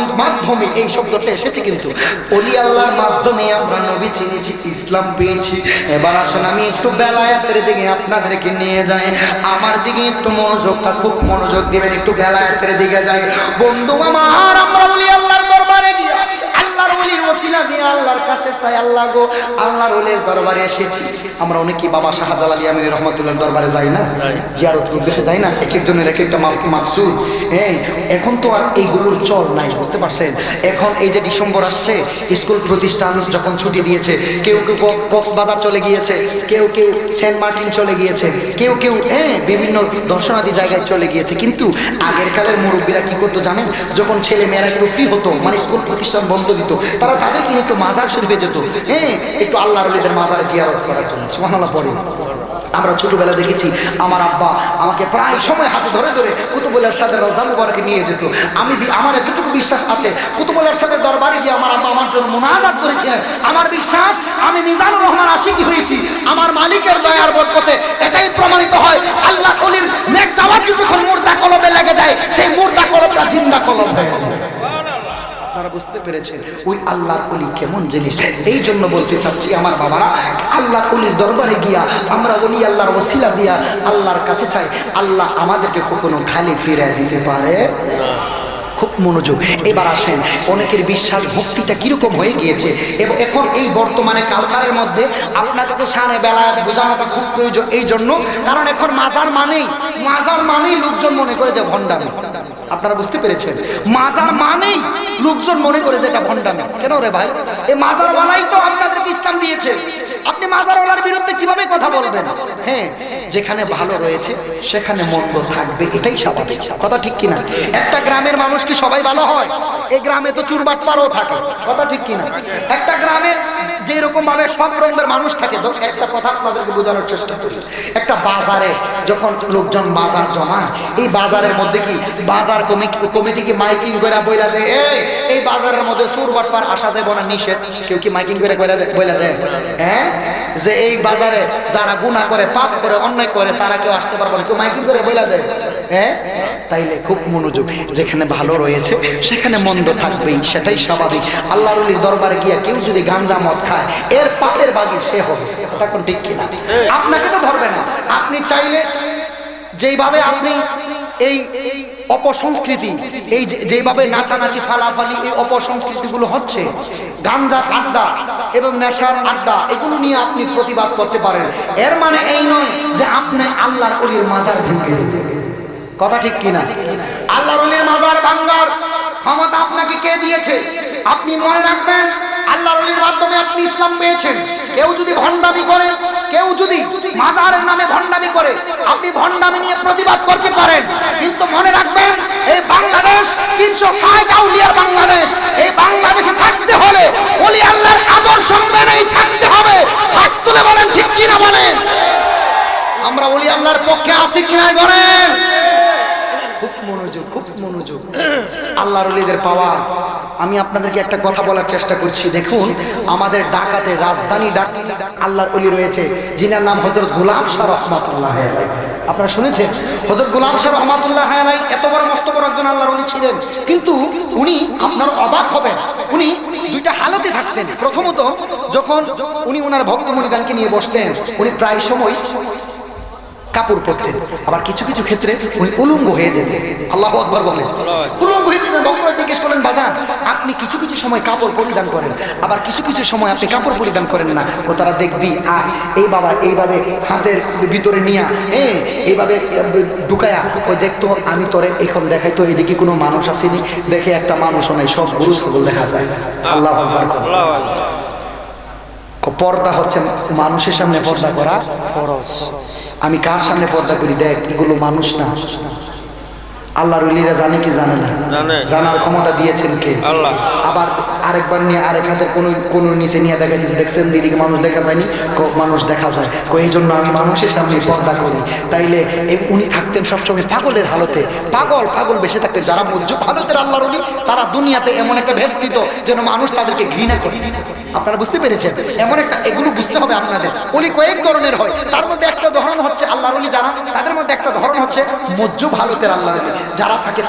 A: এই শব্দটা এসেছে, কিন্তু ওলি আল্লাহর মাধ্যমে আমরা নবী চিনেছি, ইসলাম পেয়েছি। এবার আসেন আমি একটু বেলায়েতের দিকে আপনাদেরকে নিয়ে যাই, আমার দিকে একটু মনোযোগটা, খুব মনোযোগ দিবেন, একটু বেলায়েতের দিকে যাই। বন্ধু আমার, আমরা ওলি আল্লাহর দরবারে গিয়ে আল্লাহর ওলির ওসিলা দিয়ে আল্লাহর কাছে চাই আল্লাহ গো, আল্লাহর ওলির দরবারে এসেছি। আমরা অনেকেই বাবা শাহজালাল আমিনী রহমাতুল্লাহর দরবারে যাই না, জিয়ারতের উদ্দেশ্যে যাই না, এক একজনের এক একটা মাকসুদ। হ্যাঁ, এখন তো আর এইগুলোর চল নাই, বুঝতে পারছেন? এখন এই যে ডিসেম্বর আসছে, স্কুল প্রতিষ্ঠান যখন ছুটি দিয়েছে, কেউ কেউ কক্সবাজার চলে গিয়েছে, কেউ কেউ সেন্ট মার্টিন চলে গিয়েছে, কেউ কেউ বিভিন্ন দর্শনাদি জায়গায় চলে গিয়েছে। কিন্তু আগের কালের মুরব্বীরা কি করতো জানেন? যখন ছেলে মেয়েরা একটু ফ্রি হতো, মানে স্কুল প্রতিষ্ঠান বন্ধ দিত, তারা তাদেরকে নিয়ে একটু মাজার শরীফে যেত, একটু আল্লাহর ওলিদের মাজারে জিয়ারত করার জন্য। সুবহানাল্লাহ পড়ে। আমরা ছোটবেলা দেখেছি আমার আব্বা আমাকে প্রায় সময় হাতে ধরে ধরে কুতুবুল ইরশাদের রওজা মুবারকে নিয়ে যেত। আমার এতটুকু বিশ্বাস আছে, কুতুবুল ইরশাদের দরবারে গিয়ে আমার আব্বা আমার জন্য মুনাজাত করেছিলেন। আমার বিশ্বাস আমি মিজানুর রহমান আশিকি হয়েছি আমার মালিকের দয়ার বরকতে। এটাই প্রমাণিত হয় আল্লাহ ওলির নেক দাওয়াত যখন মুর্দা কলবে লেগে যায়, সেই মুর্দা কলবটা জিন্দা কলব হয়ে যায়। আপনারা বুঝতে পেরেছেন ওই আল্লাহর ওলি কেমন জিনিস? এই জন্য বলতে চাচ্ছি আমার বাবারা, আল্লাহর ওলির দরবারে গিয়া আমরা ওলি আল্লাহর ওসিলা দিয়া আল্লাহর কাছে চাই, আল্লাহ আমাদেরকে কখনো খালি ফিরে দিতে পারে। খুব মনোযোগ। এবার আসেন, অনেকের বিশ্বাস ভক্তিটা কিরকম হয়ে গিয়েছে এবং এখন এই বর্তমানে কালচারের মধ্যে আপনাদেরকে শানে বেলায়াত বোঝানোটা খুব প্রয়োজন। এই জন্য কারণ এখন মাজার মানেই লোকজন মনে করে যে ভণ্ডামি। আপনারা বুঝতে পেরেছেন? মাজার মানেই লোকজন মনে করে যে এটা ভণ্ডামি। কেন রে ভাই? এই মাজারওয়ালাই তো আপনাদেরকে ইসলাম দিয়েছে, আপনি মাজারওয়ালার বিরুদ্ধে কিভাবে কথা বলবেন? হ্যাঁ, যেখানে ভালো রয়েছে সেখানে মন্দ থাকবে, এটাই স্বাভাবিক। কথা ঠিক কিনা? একটা গ্রামের মানুষ কি সবাই ভালো হয়? এই গ্রামে তো চুরবাটপাড়ও থাকে। কথা ঠিক কিনা? একটা গ্রামে যে রকম ভাবে সব রকমের মানুষ থাকে। একটা কথা আপনাদেরকে বোঝানোর চেষ্টা করি। একটা বাজারে যখন লোকজন বাজার জমায়, এই বাজারের মধ্যে কি বাজার কমিটি কি মাইকিং করে বইলা দেয় এই বাজারের মধ্যে চুরবাটপার আসা যাবে না, নিষেধ? কেউ কি মাইকিং করে বইলা দেয় যে এই বাজারে যারা গুনাহ করে, পাপ করে, অন্যায় করে তারা কেউ আসতে পারবে না? কেউ মাইকিং করে বইলা দেয়? তাইলে খুব মনোযোগ। যেখানে ভালো রয়েছে সেখানে মন্দ থাকবেই, সেটাই স্বাভাবিক। আল্লাহর ওলির দরবারে গিয়া কেউ যদি গাঞ্জা মদ খায়, এর পাপের ভাগী সে হবে। কথা কোন ঠিক কিনা? আপনাকে তো ধরবে না। আপনি চাইলে যেইভাবে আপনি এই অপসংস্কৃতি, এই যেভাবে নাচানাচি ফালাফালি, এই অপসংস্কৃতিগুলো হচ্ছে, গাঞ্জার আড্ডা এবং নেশার আড্ডা, এগুলো নিয়ে আপনি প্রতিবাদ করতে পারেন। এর মানে এই নয় যে আপনি আল্লাহর ওলির মাজার ভেঙে দেবেন। কথা ঠিক কিনা? আল্লাহর ওলির মাজার ভাঙার ক্ষমতা আপনাকে কে দিয়েছে? আপনি মনে রাখবেন, আল্লাহর ওলির মাধ্যমে আপনি ইসলাম পেয়েছেন। কেউ যদি ভণ্ডামি করে, কেউ যদি মাজারের নামে ভণ্ডামি করে, আপনি ভণ্ডামি নিয়ে প্রতিবাদ করতে পারেন। কিন্তু মনে রাখবেন, এই বাংলাদেশ 360 আউলিয়ার বাংলাদেশ। এই বাংলাদেশে থাকতে হলে ওলি আল্লাহর আদর্শ মেনেই থাকতে হবে। হাত তুলে বলেন ঠিক কিনা বলেন? আমরা ওলি আল্লাহর পক্ষে আছি কিনা বলেন? খুব মনোযোগ, খুব মনোযোগ। আল্লাহর ওলিদের পাওয়ার। আমি আপনাদেরকে একটা কথা বলার চেষ্টা করছি। দেখুন, আমাদের ঢাকাতে রাজধানী আল্লাহর ওলি রয়েছে, যিনার নাম হযরত গোলাম শাহ রহমাতুল্লাহ আলাইহি। আপনারা শুনেছেন হযরত গোলাম শাহ রহমাতুল্লাহ আলাইহি এত বড় মস্ত বড় একজন আল্লাহর ওলি ছিলেন। কিন্তু উনি, আপনারা অবাক হবেন, উনি দুইটা হালতে থাকতেন। প্রথমত, যখন উনি ওনার ভক্ত মুরিদানকে নিয়ে বসতেন, উনি প্রায় সময় কাপড় পরতেন। আবার কিছু কিছু ক্ষেত্রে উনি উলঙ্গ হয়ে যেতেন। আল্লাহু আকবার বলেন। উলঙ্গ হয়ে যেতেন। ভক্তরা জিজ্ঞেস করলেন, বাজান আপনি কিছু কিছু সময় কাপড় পরিধান করেন, আবার কিছু কিছু সময় আপনি কাপড় পরিধান করেন না। ও তারা দেখবি এই বাবা এইভাবে হাতের ভিতরে নিয়া এইভাবে ঢুকায়া ওই দেখতো, আমি তোরে এখন দেখাই তো এদিকে কোনো মানুষ আসেনি, দেখে একটা মানুষও নাই, সব গরু ছাগল দেখা যায়। আল্লাহু আকবার। পর্দা হচ্ছে মানুষের সামনে পর্দা করা ফরজ। আমি কার সামনে পর্দা করি? দেখ, এগুলো মানুষ না। আল্লাহর ওলিরা জানে কি জানে না? জানার ক্ষমতা দিয়েছেন কে? আল্লাহ। আবার আরেকবার নিয়ে আরেক হাতের কোন নিচে নিয়ে দেখা যাচ্ছে, দেখছেন দিদিকে মানুষ দেখা যায়নি? মানুষ দেখা যায়। এই জন্য আমি মানুষের সামনে পর্দা করি। তাইলে উনি থাকতেন সবসময় পাগলের হালতে। পাগল বেঁচে থাকতেন। যারা মজ্জুব হালতের আল্লাহর ওলি, তারা দুনিয়াতে এমন একটা ভেস দিত যেন মানুষ তাদেরকে ঘৃণা করে। আপনারা বুঝতে পেরেছেন? এমন একটা, এগুলো বুঝতে হবে আপনাদের। ওলি কয়েক ধরনের হয়, তার মধ্যে একটা ধরন হচ্ছে আল্লাহর ওলি যারা, তাদের মধ্যে একটা ধরন হচ্ছে মজ্জুব হালতের আল্লাহর ওলি, যারা থাকে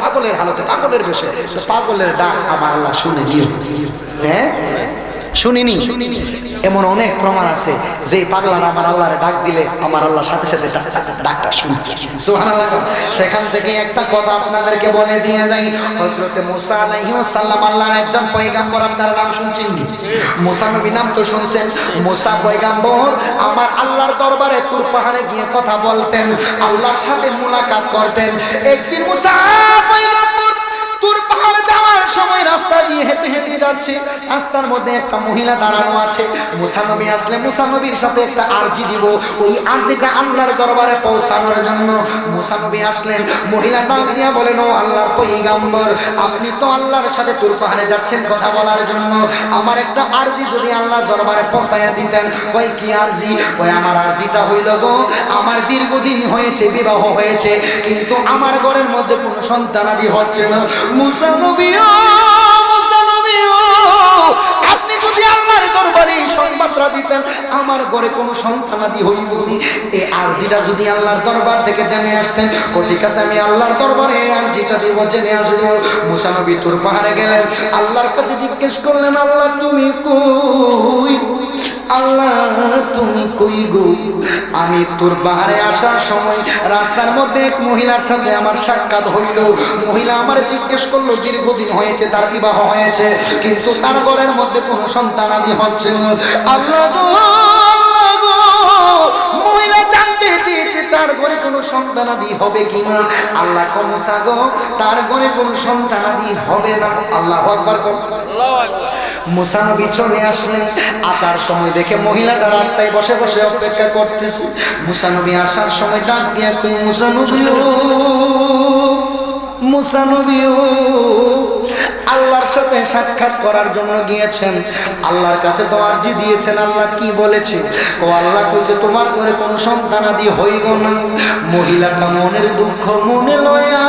A: পাগলের হালতে, পাগলের বেশে। পাগলের ডাক আমার আল্লাহ শুনে নিও। শুনিনি? এমন অনেক প্রমাণ আছে যে পাগলারা আমার আল্লাহরে ডাক দিলে আমার আল্লাহ সাথে সাথে ডাকটা শুনছে। সুবহানাল্লাহ। সেখান থেকে একটা কথা আপনাদেরকে বলে দিয়ে যাই, হযরত মুসা আলাইহিস সালাম আল্লাহর একজন পয়গম্বর, আপনার নাম শুনছেন? মুসা নবী নাম তো শুনছেন। মুসা পয়গম্বর আমার আল্লাহর দরবারে তুর পাহাড়ে গিয়ে কথা বলতেন, আল্লাহর সাথে মুলাকাত করতেন। একদিন মুসা পয়গম্বর তুর পাহাড়ে যাওয়ার সময় রাস্তা দিয়ে হেঁটে হেঁটে যাচ্ছে, রাস্তার মধ্যে একটা মহিলা দাঁড়ানো আছে। মুসা নবী আসলে মুসা নবীর সাথে একটা আরজি দিব, ওই আরজিটা আল্লাহর দরবারে পৌঁছানোর জন্য মুসা নবী আসলেন। মহিলা ডাক দিয়া বলেন, ও আল্লাহর পয়গম্বর, আপনি তো আল্লাহর সাথে তুর পাহাড়ে যাচ্ছেন কথা বলার জন্য, আমার একটা আরজি যদি আল্লাহর দরবারে পৌঁছায়া দিতেন। ওই কি আরজি? ওই আমার আরজিটা হইল গো, আমার দীর্ঘদিন হয়েছে বিবাহ হয়েছে, কিন্তু আমার ঘরের মধ্যে কোনো সন্তানাদি হচ্ছে না। মুসা নবী, আপনি যদি আল্লাহর দরবারে সংবাদটা দিতেন আমার ঘরে কোনো সন্তানাদি হইব না, এই আরজিটা যদি আল্লাহর দরবার থেকে জেনে আসতেন, ঠিক আছে আমি আল্লাহর দরবারে এই আরজিটা দিব, জেনে আসব। মুসা নবী তুর পাহাড়ে গেলেন, আল্লাহর কাছে জিজ্ঞেস করলেন, আল্লাহ তুমি কই? আল্লাহ তুমি কই গো? আমি তুর পাহাড়ে আসার সময় রাস্তার মধ্যে এক মহিলার সাথে আমার সাক্ষাৎ হইল। মহিলা আমার জিজ্ঞেস করলো, দীর্ঘদিন হয়েছে তার বিবাহ হয়েছে, কিন্তু তার ঘরের মধ্যে কোনো সন্তানাদি হচ্ছে না। আল্লাহ গো, আল্লাহ গো, মহিলা জানতে চেয়েছে তার ঘরে কোনো সন্তানাদি হবে কিনা। আল্লাহ কো মুসা গো, তার ঘরে কোনো সন্তানাদি হবে না। আল্লাহু আকবার। মুসা নবী চলে আসলেন, আসার সময় দেখে মহিলাটা রাস্তায় বসে বসে অপেক্ষা করতেছে। মুসা নবী আসার সময় ডাক দিয়া কই, মুসা নবী ও, মুসা নবী ও, আল্লাহর সাথে সাক্ষাৎ করার জন্য গিয়েছেন, আল্লাহর কাছে তো আরজি দিয়েছেন, আল্লাহ কি বলেছে? ও আল্লাহ কইছে তোমার ঘরে কোনো সন্তানাদি হইব না। মহিলাটা মনের দুঃখ মনে লয়া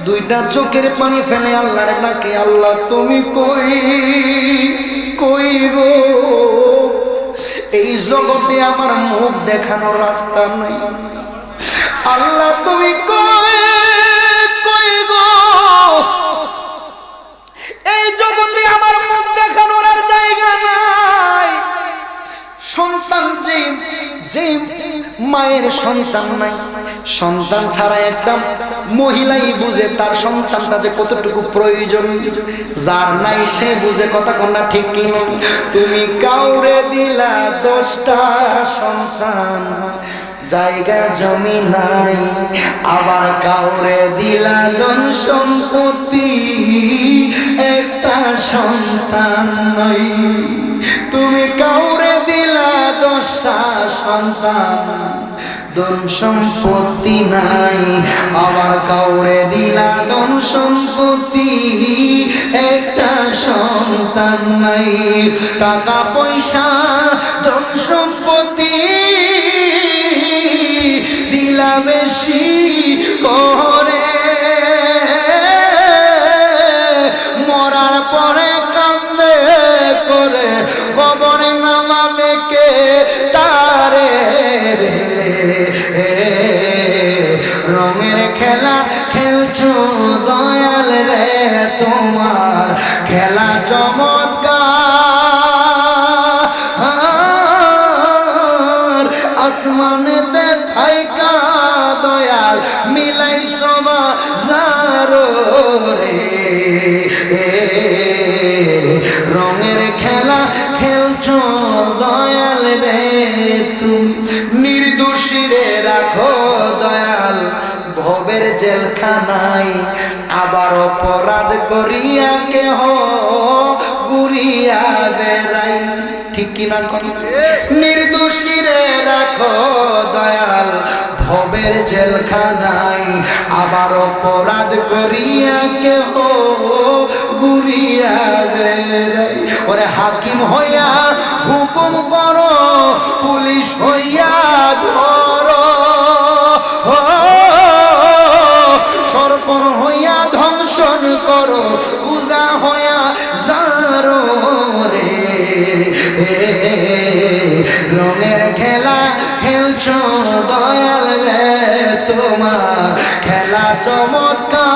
A: দুইটা চোখের পানি ফেলে আল্লাহর ডাকে, আল্লাহ তুমি কই, কই গো? এই জগতে আমার মুখ দেখানোর রাস্তা নাই, আল্লাহ তুমি কই, কই গো? এই জগতে আমার মুখ দেখানোর আর জায়গা নাই। সন্তান যে মায়ের সন্তান নাই, সন্তান ছাড়া একটা মহিলাই বুঝে তার সন্তানটা যে কতটুকু প্রয়োজন, যার নাই সে বুঝে কথা কোনটা ঠিক কিনা। তুমি কাউরে দিলা 10টা সন্তান, জায়গা জমি নাই, আবার কাউরে দিলা ধন সম্পত্তি, একটা সন্তান নাই। তুমি কাউরে দিলা 10টা সন্তান, ধন সম্পত্তি নাই, আবার কাউরে দিলা ধন সম্পত্তি, একটা সন্তান নাই। টাকা পয়সা ধন সম্পত্তি দিলা বেশি করে, মরার পরে কান্দে করে কবরে নামাবে কে তারে? রঙের খেলা খেলছো দয়াল রে, তোমার খেলা চমৎকার, আসমানেতে থাইকা দয়াল মিলাইছো বাজারো রে। রঙের খেলা খেলছো দয়াল রে, তুমি নির্দোষী রে রাখো দয়াল ভবের জেলখানায়, আবার অপরাধ করিয়া কেহ ঘুরিয়া বেড়াই। ঠিক কিনা? নির্দোষী রে রাখো দয়াল ভবের জেলখানায়, আবার অপরাধ করিয়া কেহ ঘুরিয়া বেড়াই। ওরে হাকিম হইয়া হুকুম করো, পুলিশ হইয়া ধরো, সরপর হইয়া ধ্বংসন করো, পূজা হইয়া জারো রে। রঙের খেলা খেলছো দয়াল রে, তোমার খেলা চমৎকার,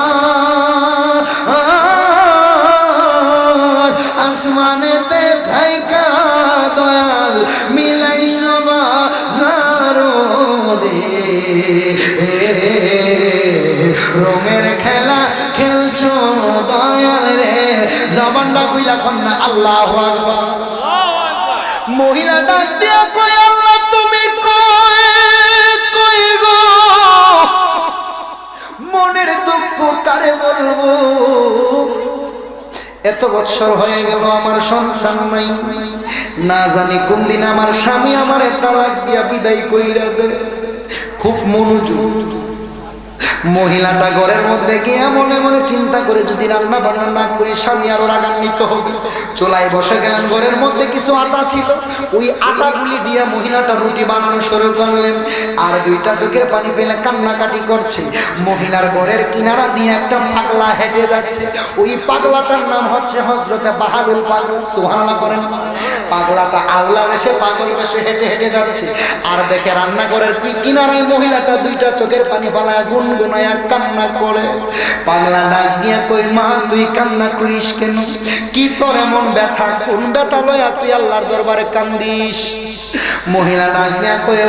A: খেলা খেলছো দয়াল রে জবানটা কইলা কন্যা আল্লাহু আকবার মহিলা ডাক দিয়া কয় আল্লাহ তুমি কই গো মনের দুঃখ কারে বলবো এত বছর হয়ে গেল আমার সন্তান নাই না জানি কোন দিন আমার স্বামী আমারে তালাক দিয়া বিদায় কইরা দে খুব মনোযোগ মহিলাটা ঘরের মধ্যে গিয়ে মনে মনে চিন্তা করে যদি রান্না বান্না না করি স্বামী আরো রাগান্বিত হবে চুলায় বসে গেলেন ঘরের মধ্যে কিছু আটা ছিল ওই আটাগুলি দিয়ে মহিলাটা রুটি বানানো শুরু করলেন আর দুইটা চোখের পানি ফেলে কান্নাকাটি করছে মহিলার ঘরের কিনারা দিয়ে একটা পাগলা হেঁটে যাচ্ছে ওই পাগলাটার নাম হচ্ছে হযরতে বাহাদুর পাগল সুবহানাল্লাহ করেন পাগলাটা আওলা বেশে পাগল বেশে হেঁটে হেঁটে যাচ্ছে আর দেখে রান্নাঘরের কিনারায় মহিলাটা দুইটা চোখের পানি ফেলায় গুনগুনায়া কান্না করে পাগলা ডাক দিয়া কই মা তুই কান্না করিস কেন কি তোর এমন ব্যথা কোন ব্যথা লয়া তুই আল্লাহর দরবারে কান্দিস মহিলা ডাক দিয়া কই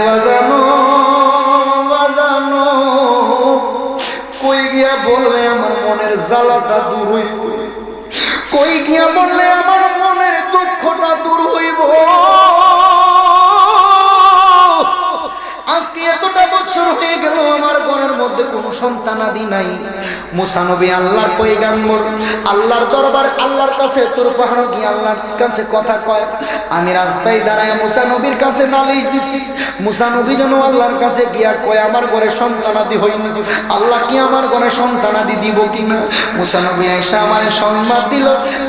A: বাজানো কই গিয়া বললে আমার মনের জ্বালাটা দূর হইব কই গিয়া বললে আমার মনের দুঃখটা দূর হইব আজকে এতটা বছর হয়ে গেল আমার ঘরের মধ্যে কোনো সন্তানাদি নাই মুসা নবী আল্লাহর পয়গাম্বর আল্লাহর দরবারে আল্লাহর কাছে তোর পাহাড় গিয়ে আল্লাহর কাছে কথা কয় আমি রাস্তায় দাঁড়ায় মুসা নবীর কাছে নালিশ দিছি মুসা নবী যেন আল্লাহর কাছে গিয়া কয় আমার ঘরে সন্তানাদি হয়নি আল্লাহ কি আমার ঘরে সন্তানাদি দিব কিনা মুসা নবী আয়েশা আমার সংবাদ দিল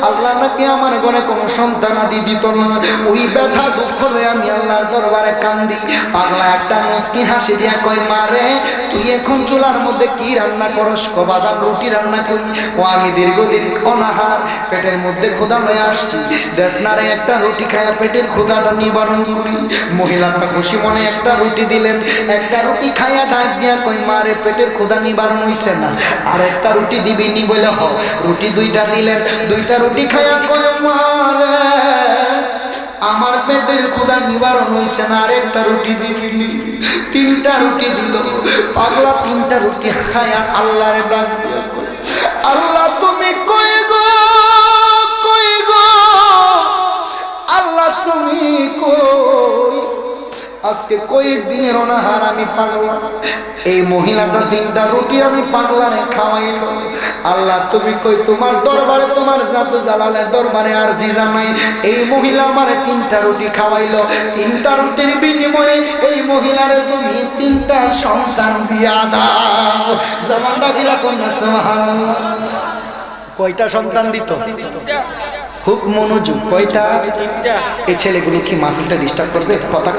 A: আল্লাহ নাকি আমার ঘরে কোনো সন্তানাদি দিত না ওই ব্যথা দুঃখ লয়ে আমি আল্লাহর দরবারে কান্দি পাগলা একটা মুস্কি হাসি দিয়া কই মারে তুই এখন চুলার মধ্যে কি রান্না করস কো বাজার রুটি রান্না করি ও আমি দীর্ঘদিন অনাহার পেটের মধ্যে ক্ষুধা লয়ে আসছি দেশনারে একটা রুটি খায়া পেটের ক্ষুধাটা নিবারণ করি মহিলাটা খুশি মনে একটা রুটি দিলেন একটা রুটি খায়া ডাক দিয়া কই মারে পেটের ক্ষুধা নিবারণ হইছে না আর একটা রুটি দিবি নি বলে হ রুটি দুইটা দিলেন দুইটা রুটি খায়া কই মারে আমার পেটের ক্ষুধা নিবারণ হইছে না আর একটা রুটি দিবি তিনটা রুটি দিল পাগলা তিনটা রুটি খায়া আল্লাহরে ডাক দিয়া কই আল্লাহ তুমি কই গো আল্লাহ তুমি কই আজকে কয়েকদিনের অনাহার আমি পাগলা এই মহিলাটা তিনটা রুটি আমি পাগলারে খাওয়াইল আল্লাহ তুমি কই তোমার দরবারে তোমার জাত জালালের দরবারে আর জি জানাই এই মহিলা আমারে তিনটা রুটি খাওয়াইলো তিনটা রুটির বিনিময়ে এই মহিলারে তুমি তিনটা সন্তান দিয়া দাও জামানটা গিলা কন্যা সুবহানাল্লাহ কয়টা সন্তান দিত খুব মনোযোগ কয়টা এই ছেলেগুলো কি মাহফিলটা ডিস্টার্ব করবে কথা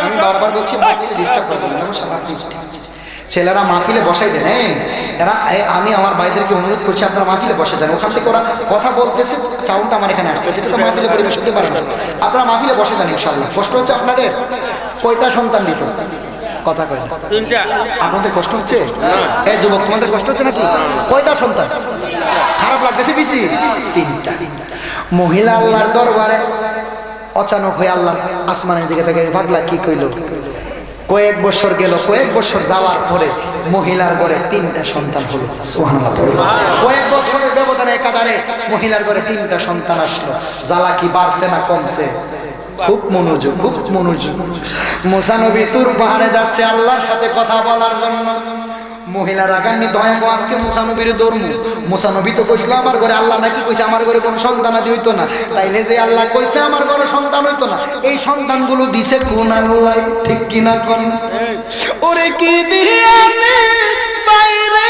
A: আমি বারবার বলছি মাহফিল ডিস্টার্ব করবে ছেলেরা মাহফিলে বসাই দেন এরা আমি আমার ভাইদেরকে অনুরোধ করছি আপনারা মাহফিলে বসে যান ওখান থেকে ওরা কথা বলতেছে সাউন্ডটা আমার এখানে আসতেছে এটা তো মাহফিলে পরিবেশ হতে পারে না আপনারা মাহফিলে বসে যান ইনশাআল্লাহ কষ্ট হচ্ছে আপনাদের কয়টা সন্তান দিত কথা কয় তিনটা আপনাদের কষ্ট হচ্ছে এই যুবক তোমাদের কষ্ট হচ্ছে নাকি কয়টা সন্তান খারাপ লাগতেছে বেশি তিনটা মহিলা আল্লাহর দরবারে অচানক হয়ে আল্লাহ আসমানের দিকে থেকে পাগলা কি কইল কয়েক বছর গেল কয়েক বছর যাওয়ার পরে মহিলার ঘরে তিনটা সন্তান হলো সুবহানাল্লাহ কয়েক বছরের ব্যবধানে একাধারে মহিলার ঘরে তিনটা সন্তান আসলো জ্বালা কি বাড়ছে না কমছে খুব মনোযোগ মুসা নবী তুর পাহাড়ে যাচ্ছে আল্লাহর সাথে কথা বলার জন্য মহিলা রাগান্নি দয়া গো আজকে মুসা নবীর ধর্ম মুসা নবী তো কইছিল আমার ঘরে আল্লাহ নাকি কইছে আমার ঘরে কোনো সন্তান আদি হইতো না তাইলে যে আল্লাহ কইছে আমার ঘরে সন্তান হইতো না এই সন্তানগুলো দিছে কোন আল্লাহ ঠিক কিনা কোন ওরে কি দিয়ে বাইরে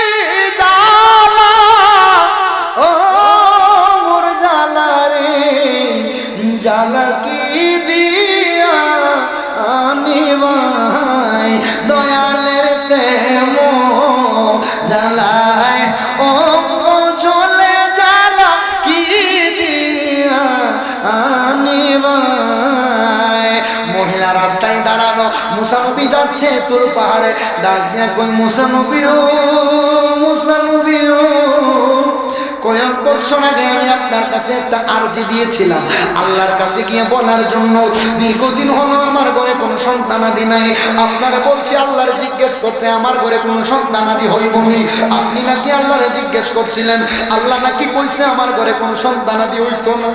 A: জালা ও মোর জালা রে জালা কি দিয়া আনিবাই দয়ালের প্রেম জালায় ও চলে জালা কি দিয়া আনিবাই মহিলা রাস্তায় দাঁড়ানো মুসা নবী যাচ্ছে তোর পাহাড়ে ডাক দিয়া কই মুসা নবী ও কয় কয়েক বছর আগে আমি আপনার কাছে একটা আরজি দিয়েছিলাম আল্লাহর কাছে গিয়ে বলার জন্য, দীর্ঘদিন হলো আমার ঘরে কোনো সন্তানাদি নাই। আপনারা বলছি আল্লাহর জিজ্ঞেস করতে আমার ঘরে কোনো সন্তানাদি হইব নি। আপনি নাকি আল্লাহরে জিজ্ঞেস করছিলেন, আল্লাহ নাকি কইছে আমার ঘরে কোনো সন্তানাদি হইতো না।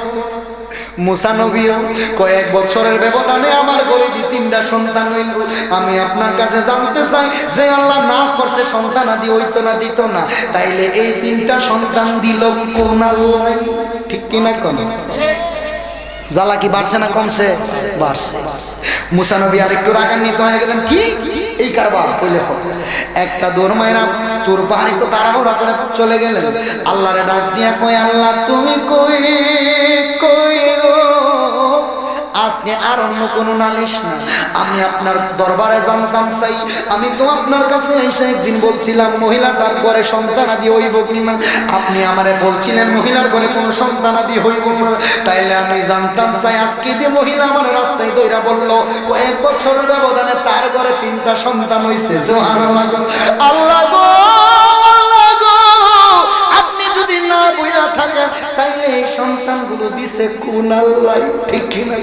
A: মুসা নবীও কয়েক বছরের ব্যবধানে আমার ঘরে 3টা সন্তান হইল। আমি আপনার কাছে জানতে চাই যে আল্লাহ না করছে সন্তানাদি হইতো না, দিত না, তাইলে এই 3টা সন্তান দিল কোন আল্লাহ? ঠিক কিনা কোন জ্বালা কি বাড়ছে না কমছে? বাড়ছে। মুসা নবী আর একটু রাগান্বিত হয়ে গেলেন, কি এই কারবার কইলে একটা দৌড় মায়েরা তোর পাহাড় একটু তাড়াহুড়া করে চলে গেলেন। আল্লাহরে ডাক দিয়া কয়, আল্লাহ তুমি কই কই গো, আজকে আর অন্য কোনো নালিশ না, আমি আপনার দরবারে জানতাম চাই। আমি তো আপনার কাছে এসে একদিন বলছিলাম মহিলাটার ঘরে সন্তানাদি হইব কিনা, আপনি আমারে বলছিলেন মহিলার ঘরে কোনো সন্তানাদি হইব না, তাইলে আমি জানতাম চাই আজকে যে মহিলা আমার রাস্তায় দইরা বলল কয়েক বছরের ব্যবধানে তার ঘরে 3টা সন্তান হইছে। সুবহানাল্লাহ। আল্লাহ গো, আল্লাহ গো, আপনি যদি না বইলা থাকেন তাইলে এই সন্তানগুলো দিছে কোন আল্লাহ? ঠিক কিনা?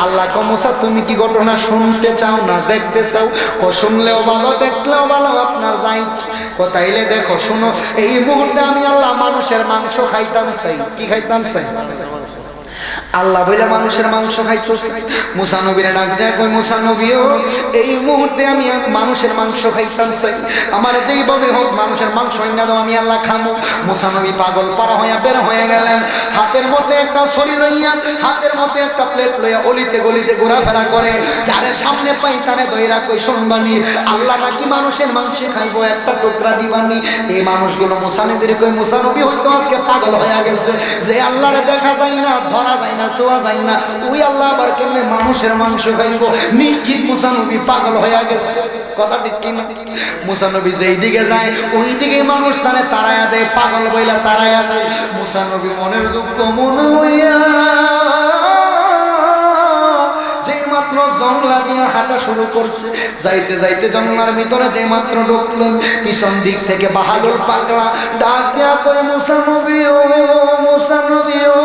A: আল্লাহ কমসা তুমি কি ঘটনা শুনতে চাও না দেখতে চাও? শুনলেও ভালো, দেখলেও ভালো, আপনার যা ইচ্ছা। তাইলে দেখো, শোনো, এই মুহূর্তে আমি আল্লাহ মানুষের মাংস খাইতাম চাই। কি খাইতাম চাই? আল্লাহ বলে মানুষের মাংস খাইতেছে। মুসা নবীরে ডাক দেয়া কই, মুসা নবীও এই মুহূর্তে আমি মানুষের মাংস খাইতাম চাই, আমার যেইভাবে হোক মানুষের মাংস না দাও, আমি আল্লাহ খামো। মুসা নবী পাগল পারা হইয়া বের হয়ে গেলেন, হাতের মধ্যে একটা ছড়ি লইয়া, হাতের মধ্যে একটা প্লেট লইয়া অলিতে গলিতে ঘোরাফেরা করে। যারে সামনে পাই তারে দইরা কই, শুনবানি আল্লাহ নাকি মানুষের মাংস খাইবো, একটা টুকরা দিবানি। এই মানুষগুলো মুসা নবীরে কই, মুসা নবী হয়তো আজকে পাগল হয়ে গেছে, যে আল্লাহরে দেখা যায় না, ধরা যায় না, ছোঁয়া যায় না, ওই আল্লাহ আবার কেমনে মানুষের মাংস খাইব? নিশ্চিত মুসা নবী পাগল হয়ে গেছে। কথা ঠিক কিনা? মুসা নবী যেই দিকে যায় ওই দিকে মানুষ তারে তাড়ায়া দেয়, পাগল বইলা তাড়ায়া দেয়। মুসা নবী মনের দুঃখ মনে লইয়া যেই মাত্র জংলা দিয়ে হাঁটা শুরু করছে, যাইতে যাইতে জংলার ভিতরে যে মাত্র ঢুকলেন, পিছন দিক থেকে বাহাদুর পাগলা ডাক দেয়া কই, মুসা নবী ও, মুসা নবী ও।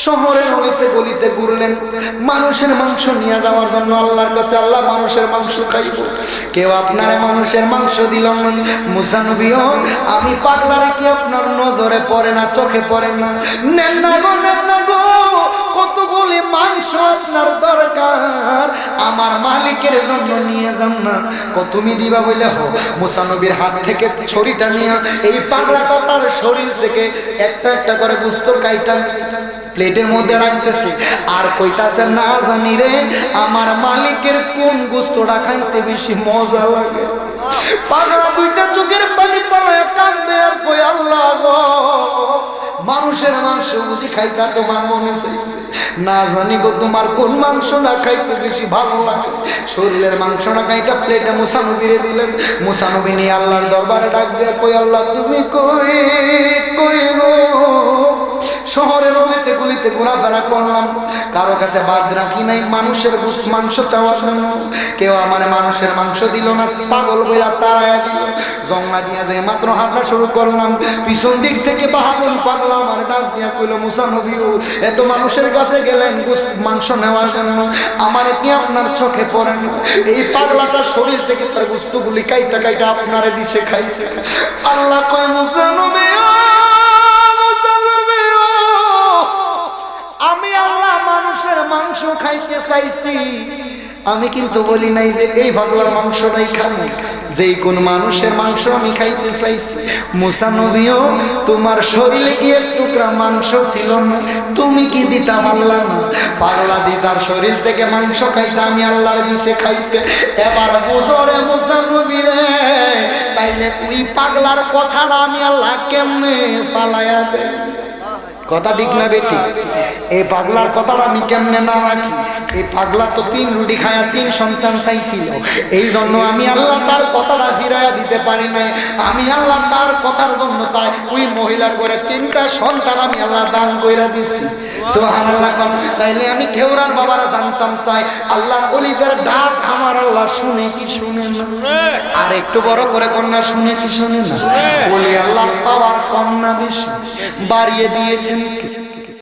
A: শহরের অলিতে গলিতে ঘুরলেন মানুষের মাংস নিয়ে যাওয়ার জন্য আল্লাহর কাছে, আল্লাহ মানুষের মাংস খাইব। কেউ আপনারে মানুষের মাংস দিল না। মুসা নবীও, আমি পাগলারে কি আপনার নজরে পড়ে না, চোখে পড়ে না? নেন না গো, নেন না গো, কতগুলি মাংস আপনার দরকার, আমার মালিকের জন্য নিয়ে যান না। তুমি দিবা বলে হো। মুসা নবীর হাত থেকে ছড়িটা নিয়ে এই পাগলাটা তার শরীর থেকে একটা একটা করে গোস্ত কাইটা প্লেটের মধ্যে রাখতেছে আর কইতাছে, না জানি রে আমার মালিকের কোন গোস্তটা খাইতে বেশি মজা লাগে। পাগলা 2টা চোখের পানি পালায় কান্দে আর কই, আল্লাহ গো, মানুষের মাংস বুঝি খাইতা তোমার মনে চাইছে, না জানি গো তোমার কোন মাংসটা খাইতে বেশি ভালো লাগে। শরীরের মাংসটা খাইটা প্লেটে মুসা নবীরে দিলেন। মুসা নবী নিয়ে আল্লাহর দরবারে ডাক দেয়া কই, আল্লাহ তুমি কই কই গো? শহরের অলিতে গলিতে ঘোরাফেরা করলাম, কারো কাছে বাদ রাখি নাই মানুষের মাংস চাওয়ার জন্য। কেউ আমার মানুষের মাংস দিল না, পাগল বইলা তাড়ায়া দিল। জংলা দিয়া যে মাত্র হাঁটা শুরু করলাম, পিছন দিক থেকে বাহাদুর পাগলা আমার ডাক দিয়া কইল, মুসা নবী এত মানুষের কাছে গেলেন মাংস নেওয়ার জন্য, আমার কি আপনার চোখে পড়ে না? এই পাগলাটা শরীর থেকে তার গোস্তগুলি কাইটা কাইটা আপনারে দিছে খাইছে। আল্লাহ কয়, মুসা নবী আমি আল্লাহ মানুষের মাংস খাইতে চাইছি, আমি কিন্তু বলি নাই যে এই পাগলার মাংসটাই খাবো, যেই কোন মানুষের মাংস আমি খাইতে চাইছি। মুসা নবীও তোমার শরীরে কি এক টুকরা মাংস ছিল না, তুমি কি দিতা পারলা না? পাগলা দি তার শরীর থেকে মাংস খাইতে, আমি আল্লাহর দিছে খাইতে। এবার বুঝরে মুসা নবী রে, তাইলে তুই পাগলার কথাটা আমি আল্লাহ কেমনে পালায়া দে? কথা ঠিক না বেটি? এই পাগলার কথাটা আমি কেমনে না রাখি? এই পাগলা তো 3 রুটি খায়া 3 সন্তান চাইছিল, এই জন্য আমি আল্লাহ তার কথাটা ফিরাইয়া দিতে পারি নাই। আমি আল্লাহ তার কথার জন্য তাই ওই মহিলার ঘরে 3টা সন্তান আমি আল্লাহ দান কইরা দিছি। সুবহানাল্লাহ। তাইলে আমি খেউরার বাবারা জানতাম চাই আল্লাহর ওলিদের ডাক আমার আল্লাহ আল্লাহ শুনে কি শুনে না? আর একটু বড় করে কন্যা শুনে কি শুনে না? বলি আল্লাহর পাওয়ার কম না বেশি? বাড়িয়ে দিয়েছেন কি?